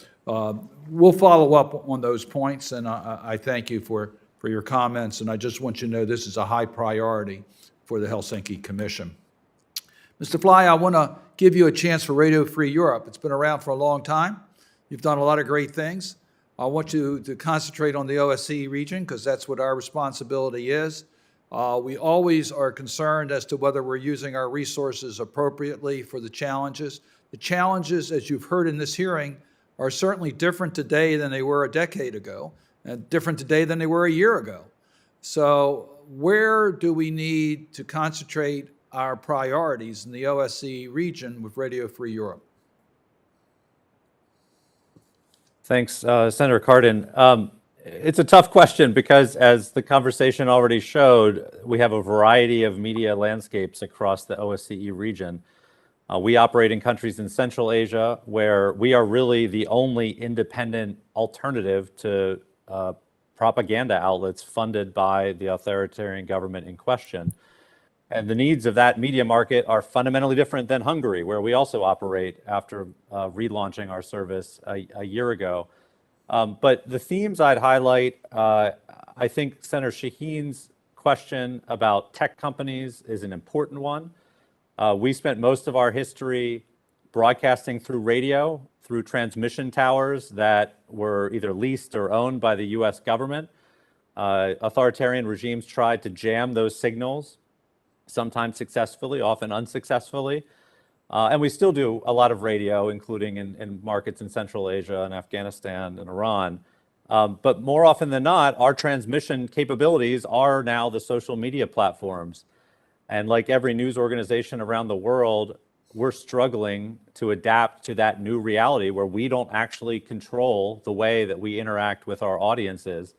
we'll follow up on those points, and I thank you for your comments, and I just want you to know this is a high priority for the Helsinki Commission. Mr. Fly, I want to give you a chance for Radio Free Europe. It's been around for a long time. You've done a lot of great things. I want you to concentrate on the OSCE region because that's what our responsibility is. We always are concerned as to whether we're using our resources appropriately for the challenges. The challenges, as you've heard in this hearing, are certainly different today than they were a decade ago, and different today than they were a year ago. So where do we need to concentrate our priorities in the OSCE region with Radio Free Europe? Thanks, Senator Cardin. It's a tough question because, as the conversation already showed, we have a variety of media landscapes across the OSCE region. We operate in countries in Central Asia where we are really the only independent alternative to propaganda outlets funded by the authoritarian government in question. And the needs of that media market are fundamentally different than Hungary, where we also operate after relaunching our service a year ago. But the themes I'd highlight, I think Senator Shaheen's question about tech companies is an important one. We spent most of our history broadcasting through radio, through transmission towers that were either leased or owned by the US government. Authoritarian regimes tried to jam those signals, sometimes successfully, often unsuccessfully. And we still do a lot of radio, including in markets in Central Asia and Afghanistan and Iran. But more often than not, our transmission capabilities are now the social media platforms. And like every news organization around the world, we're struggling to adapt to that new reality where we don't actually control the way that we interact with our audiences.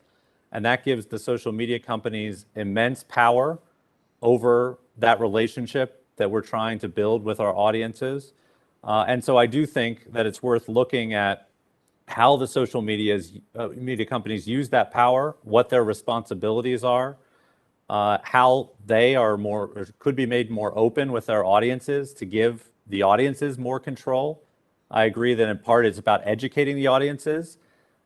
And that gives the social media companies immense power over that relationship that we're trying to build with our audiences. And so I do think that it's worth looking at how the social media companies use that power, what their responsibilities are, how they are more, or could be made more open with their audiences to give the audiences more control. I agree that in part it's about educating the audiences,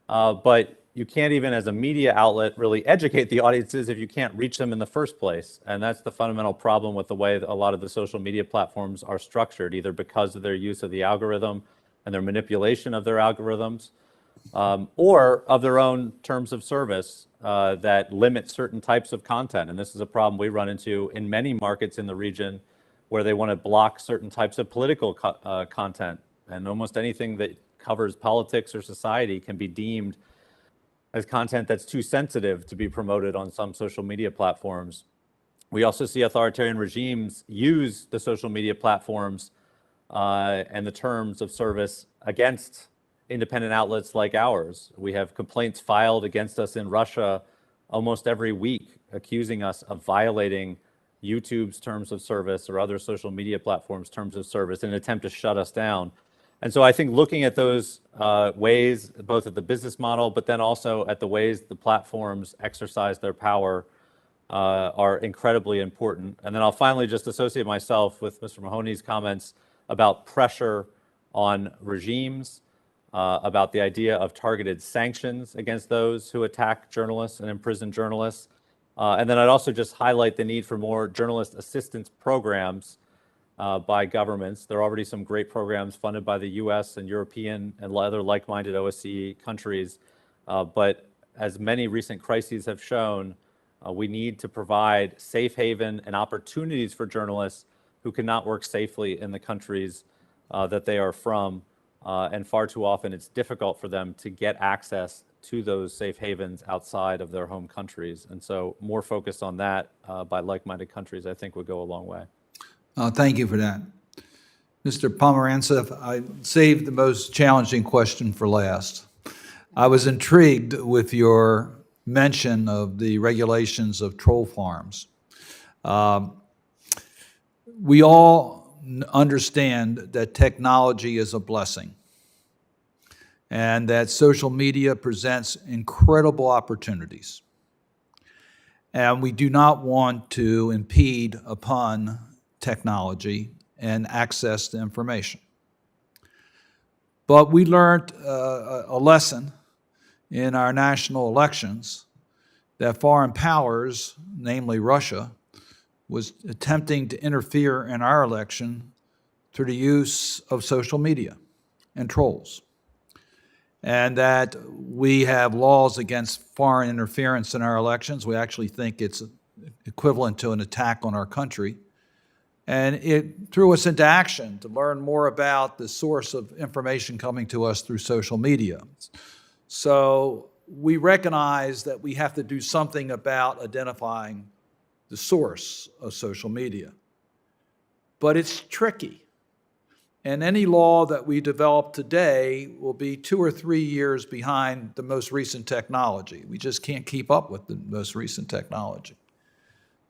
but you can't even as a media outlet really educate the audiences if you can't reach them in the first place. And that's the fundamental problem with the way that a lot of the social media platforms are structured, either because of their use of the algorithm and their manipulation of their algorithms, or of their own terms of service that limit certain types of content. And this is a problem we run into in many markets in the region where they want to block certain types of political content. And almost anything that covers politics or society can be deemed as content that's too sensitive to be promoted on some social media platforms. We also see authoritarian regimes use the social media platforms and the terms of service against independent outlets like ours. We have complaints filed against us in Russia almost every week, accusing us of violating YouTube's terms of service or other social media platforms' terms of service in an attempt to shut us down. And so I think looking at those ways, both at the business model, but then also at the ways the platforms exercise their power are incredibly important. And then I'll finally just associate myself with Mr. Mahoney's comments about pressure on regimes, about the idea of targeted sanctions against those who attack journalists and imprison journalists. And then I'd also just highlight the need for more journalist assistance programs by governments. There are already some great programs funded by the US and European and other like-minded OSCE countries. But as many recent crises have shown, we need to provide safe haven and opportunities for journalists who cannot work safely in the countries that they are from. And far too often, it's difficult for them to get access to those safe havens outside of their home countries. And so more focus on that by like-minded countries, I think, would go a long way. Thank you for that. Mr. Pomerantsev, I saved the most challenging question for last. I was intrigued with your mention of the regulations of troll farms. We all understand that technology is a blessing and that social media presents incredible opportunities. And we do not want to impede upon technology and access to information. But we learned a lesson in our national elections that foreign powers, namely Russia, was attempting to interfere in our election through the use of social media and trolls. And that we have laws against foreign interference in our elections. We actually think it's equivalent to an attack on our country. And it threw us into action to learn more about the source of information coming to us through social media. So we recognize that we have to do something about identifying the source of social media. But it's tricky. And any law that we develop today will be 2 or 3 years behind the most recent technology. We just can't keep up with the most recent technology.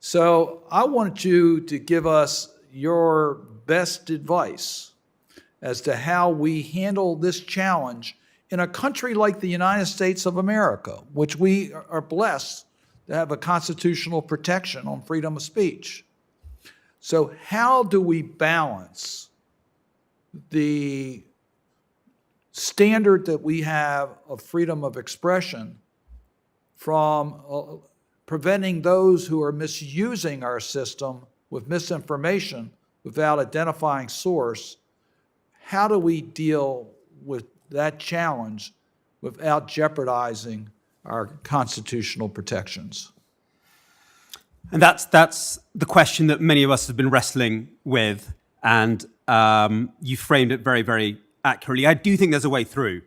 So I want you to give us your best advice as to how we handle this challenge in a country like the United States of America, which we are blessed to have a constitutional protection on freedom of speech. So how do we balance the standard that we have of freedom of expression from preventing those who are misusing our system with misinformation without identifying source? How do we deal with that challenge without jeopardizing our constitutional protections? And that's the question that many of us have been wrestling with, and you framed it very, very accurately. I do think there's a way through.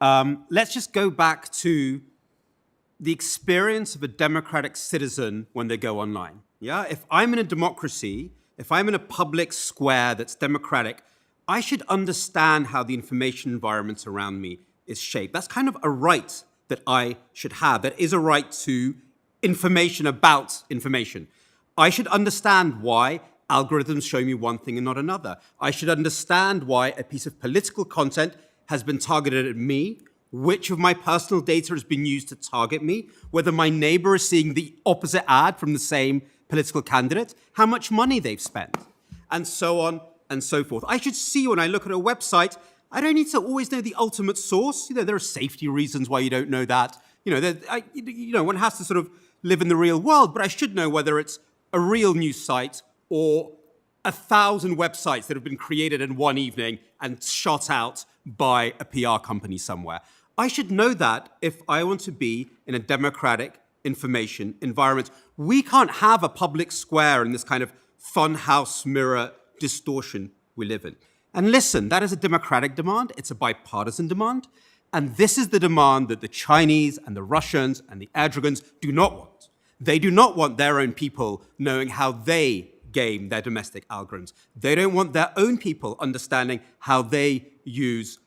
Let's just go back to the experience of a democratic citizen when they go online. Yeah, if I'm in a democracy, if I'm in a public square that's democratic, I should understand how the information environment around me is shaped. That's kind of a right that I should have. That is a right to information about information. I should understand why algorithms show me one thing and not another. I should understand why a piece of political content has been targeted at me, which of my personal data has been used to target me, whether my neighbor is seeing the opposite ad from the same political candidate, how much money they've spent, and so on and so forth. I should see when I look at a website, I don't need to always know the ultimate source. There are safety reasons why you don't know that. One has to sort of live in the real world, but I should know whether it's a real news site or 1,000 websites that have been created in one evening and shot out by a PR company somewhere. I should know that if I want to be in a democratic information environment. We can't have a public square in this kind of funhouse mirror distortion we live in. And listen, that is a democratic demand. It's a bipartisan demand. And this is the demand that the Chinese and the Russians and the Erdogans do not want. They do not want their own people knowing how they game their domestic algorithms. They don't want their own people understanding how they use,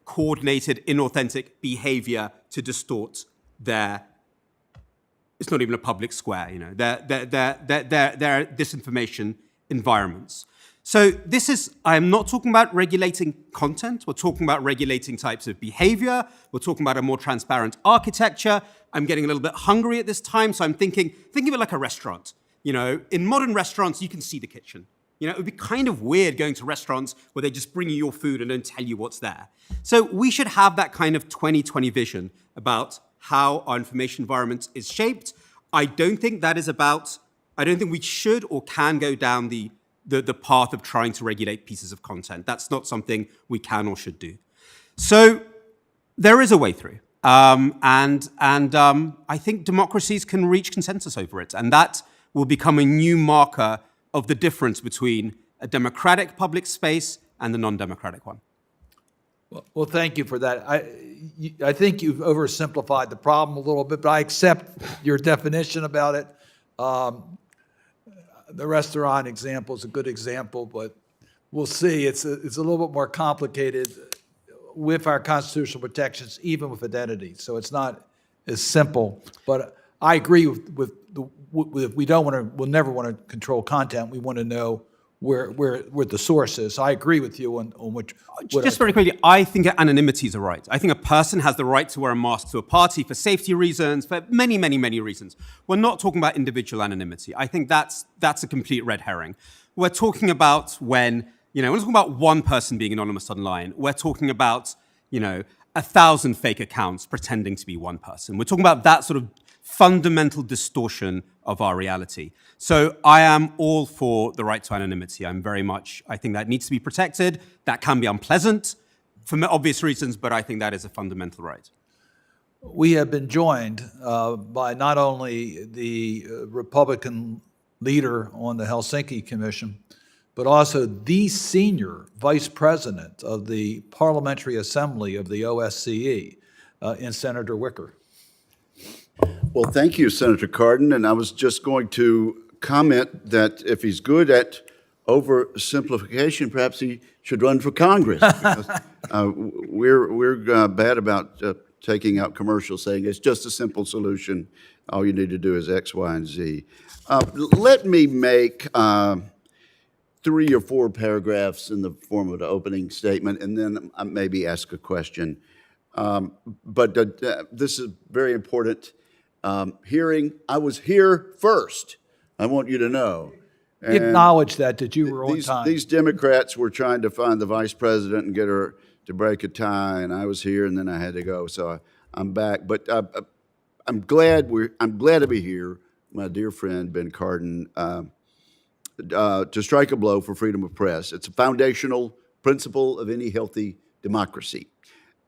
coordinated, inauthentic behavior to distort their, it's not even a public square, their disinformation environments. So I am not talking about regulating content. We're talking about regulating types of behavior. We're talking about a more transparent architecture. I'm getting a little bit hungry at this time, so I'm thinking of it like a restaurant. In modern restaurants, you can see the kitchen. It would be kind of weird going to restaurants where they just bring you your food and don't tell you what's there. So we should have that kind of 20/20 vision about how our information environment is shaped. I don't think we should or can go down the path of trying to regulate pieces of content. That's not something we can or should do. So there is a way through. I think democracies can reach consensus over it. And that will become a new marker of the difference between a democratic public space and a non-democratic one. Well, thank you for that. I think you've oversimplified the problem a little bit, but I accept your definition about it. The restaurant example is a good example, but we'll see. It's a little bit more complicated with our constitutional protections, even with identity. So it's not as simple. But I agree with we'll never want to control content. We want to know where the source is. I agree with you on which. Just very quickly, I think anonymity is a right. I think a person has the right to wear a mask to a party for safety reasons, for many, many, many reasons. We're not talking about individual anonymity. I think that's a complete red herring. We're talking about when, we're not talking about one person being anonymous online. We're talking about, 1,000 fake accounts pretending to be one person. We're talking about that sort of fundamental distortion of our reality. So I am all for the right to anonymity. I think that needs to be protected. That can be unpleasant for obvious reasons, but I think that is a fundamental right. We have been joined by not only the Republican leader on the Helsinki Commission, but also the senior vice president of the Parliamentary Assembly of the OSCE, in Senator Wicker. Well, thank you, Senator Cardin. And I was just going to comment that if he's good at oversimplification, perhaps he should run for Congress. Because, we're bad about taking out commercials saying it's just a simple solution. All you need to do is X, Y, and Z. Let me make 3 or 4 paragraphs in the form of an opening statement, and then maybe ask a question. But this is very important hearing. I was here first. I want you to know. We acknowledge that you were on These, time. these Democrats were trying to find the vice president and get her to break a tie, and I was here, and then I had to go, so I'm back. But I'm glad to be here, my dear friend Ben Cardin, to strike a blow for freedom of press. It's a foundational principle of any healthy democracy.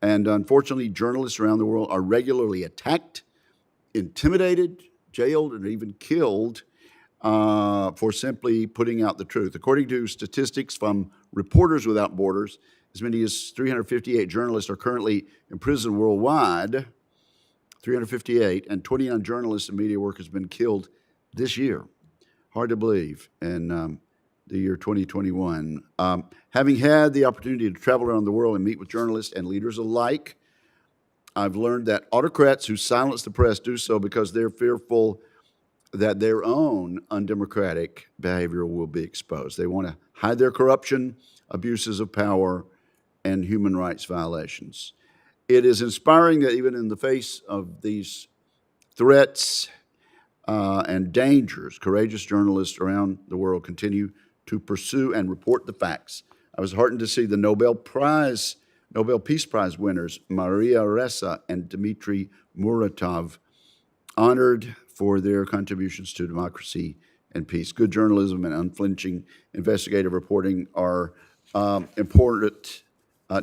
And unfortunately, journalists around the world are regularly attacked, intimidated, jailed, and even killed for simply putting out the truth. According to statistics from Reporters Without Borders, as many as 358 journalists are currently in prison worldwide, 358, and 29 journalists and media workers have been killed this year. Hard to believe in the year 2021. Having had the opportunity to travel around the world and meet with journalists and leaders alike, I've learned that autocrats who silence the press do so because they're fearful that their own undemocratic behavior will be exposed. They want to hide their corruption, abuses of power, and human rights violations. It is inspiring that even in the face of these threats and dangers, courageous journalists around the world continue to pursue and report the facts. I was heartened to see the Nobel Peace Prize winners, Maria Ressa and Dmitry Muratov, honored for their contributions to democracy and peace. Good journalism and unflinching investigative reporting are important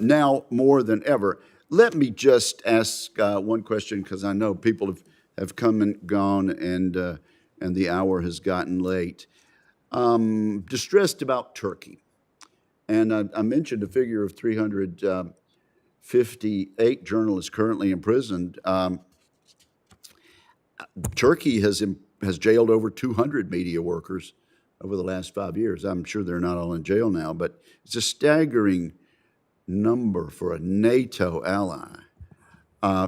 now more than ever. Let me just ask one question, because I know people have come and gone, and the hour has gotten late. Distressed about Turkey. And I mentioned a figure of 358 journalists currently imprisoned. Turkey has jailed over 200 media workers over the last 5 years. I'm sure they're not all in jail now, but it's a staggering number for a NATO ally.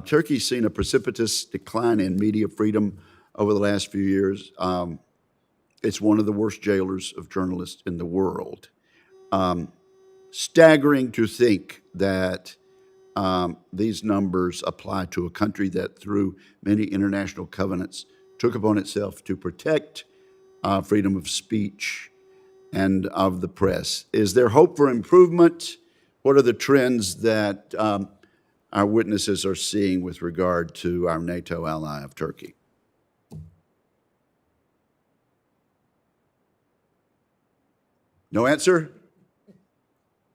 Turkey's seen a precipitous decline in media freedom over the last few years. It's one of the worst jailers of journalists in the world. Staggering to think that these numbers apply to a country that, through many international covenants, took upon itself to protect freedom of speech and of the press. Is there hope for improvement? What are the trends that our witnesses are seeing with regard to our NATO ally of Turkey? No answer?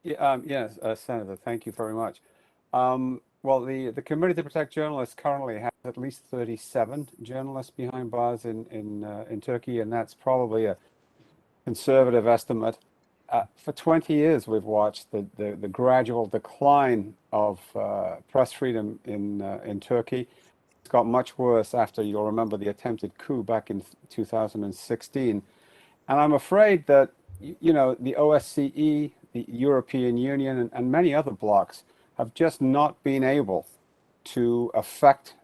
Yes, Senator, thank you very much. Well, the Committee to Protect Journalists currently has at least 37 journalists behind bars in Turkey, and that's probably a conservative estimate. For 20 years, we've watched the gradual decline of press freedom in Turkey. It's got much worse after, you'll remember, the attempted coup back in 2016. And I'm afraid that, you know, the OSCE, the European Union, and many other blocs have just not been able to affect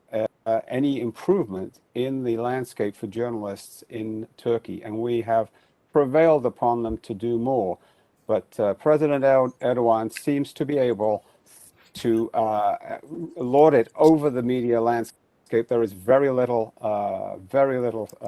any improvement in the landscape for journalists in Turkey. And we have prevailed upon them to do more. But President Erdogan seems to be able to lord it over the media landscape. There is very little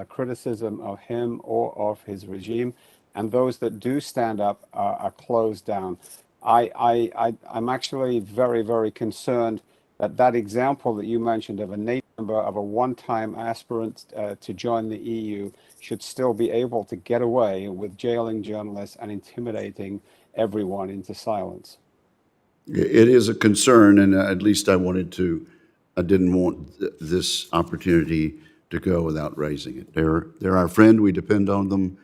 criticism of him or of his regime. And those that do stand up are closed down. I'm actually very, very concerned that example that you mentioned of a NATO member, of a one-time aspirant to join the EU, should still be able to get away with jailing journalists and intimidating everyone into silence. It is a concern, and at least I didn't want this opportunity to go without raising it. They're our friend. We depend on them.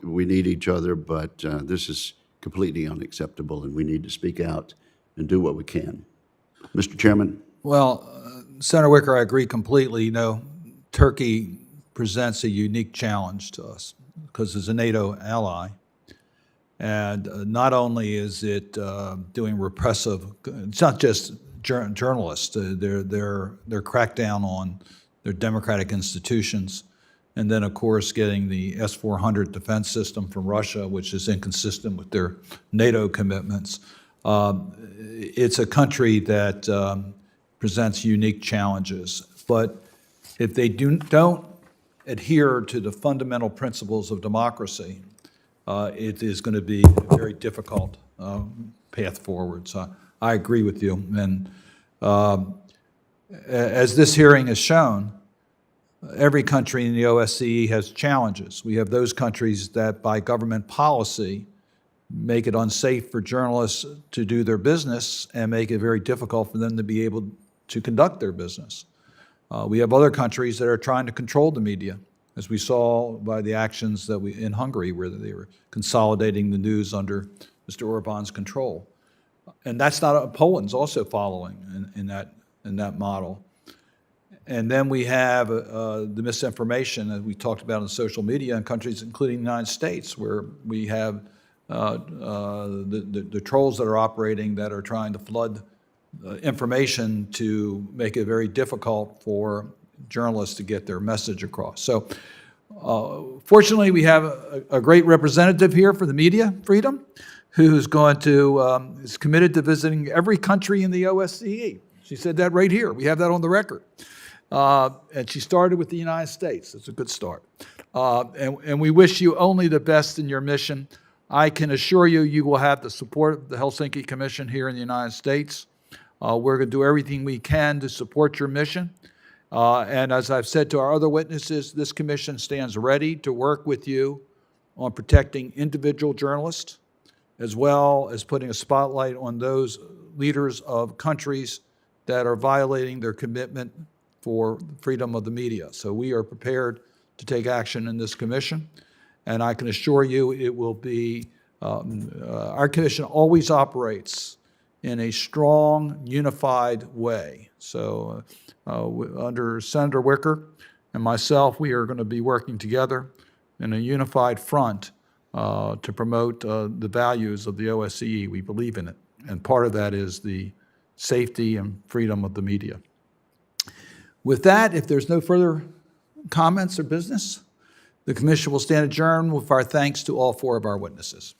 We need each other, but this is completely unacceptable, and we need to speak out and do what we can. Mr. Chairman? Well, Senator Wicker, I agree completely. You know, Turkey presents a unique challenge to us because it's a NATO ally. And not only is it doing repressive, it's not just journalists, they're crackdown on their democratic institutions. And then, of course, getting the S-400 defense system from Russia, which is inconsistent with their NATO commitments. It's a country that presents unique challenges. But if they don't adhere to the fundamental principles of democracy, it is going to be a very difficult path forward. So I agree with you. And as this hearing has shown, every country in the OSCE has challenges. We have those countries that by government policy make it unsafe for journalists to do their business and make it very difficult for them to be able to conduct their business. We have other countries that are trying to control the media, as we saw by the actions that in Hungary, where they were consolidating the news under Mr. Orban's control. And that's not, Poland's also following in that model. And then we have the misinformation that we talked about in social media in countries including the United States, where we have the trolls that are operating that are trying to flood information to make it very difficult for journalists to get their message across. So fortunately, we have a great representative here for the media freedom who's going to, is committed to visiting every country in the OSCE. She said that right here. We have that on the record. And she started with the United States. It's a good start. And we wish you only the best in your mission. I can assure you, you will have the support of the Helsinki Commission here in the United States. We're going to do everything we can to support your mission. And as I've said to our other witnesses, this commission stands ready to work with you on protecting individual journalists, as well as putting a spotlight on those leaders of countries that are violating their commitment for freedom of the media. So we are prepared to take action in this commission. And I can assure you it will be, our commission always operates in a strong, unified way. So under Senator Wicker and myself, we are going to be working together in a unified front to promote the values of the OSCE. We believe in it. And part of that is the safety and freedom of the media. With that, if there's no further comments or business, the commission will stand adjourned with our thanks to all four of our witnesses.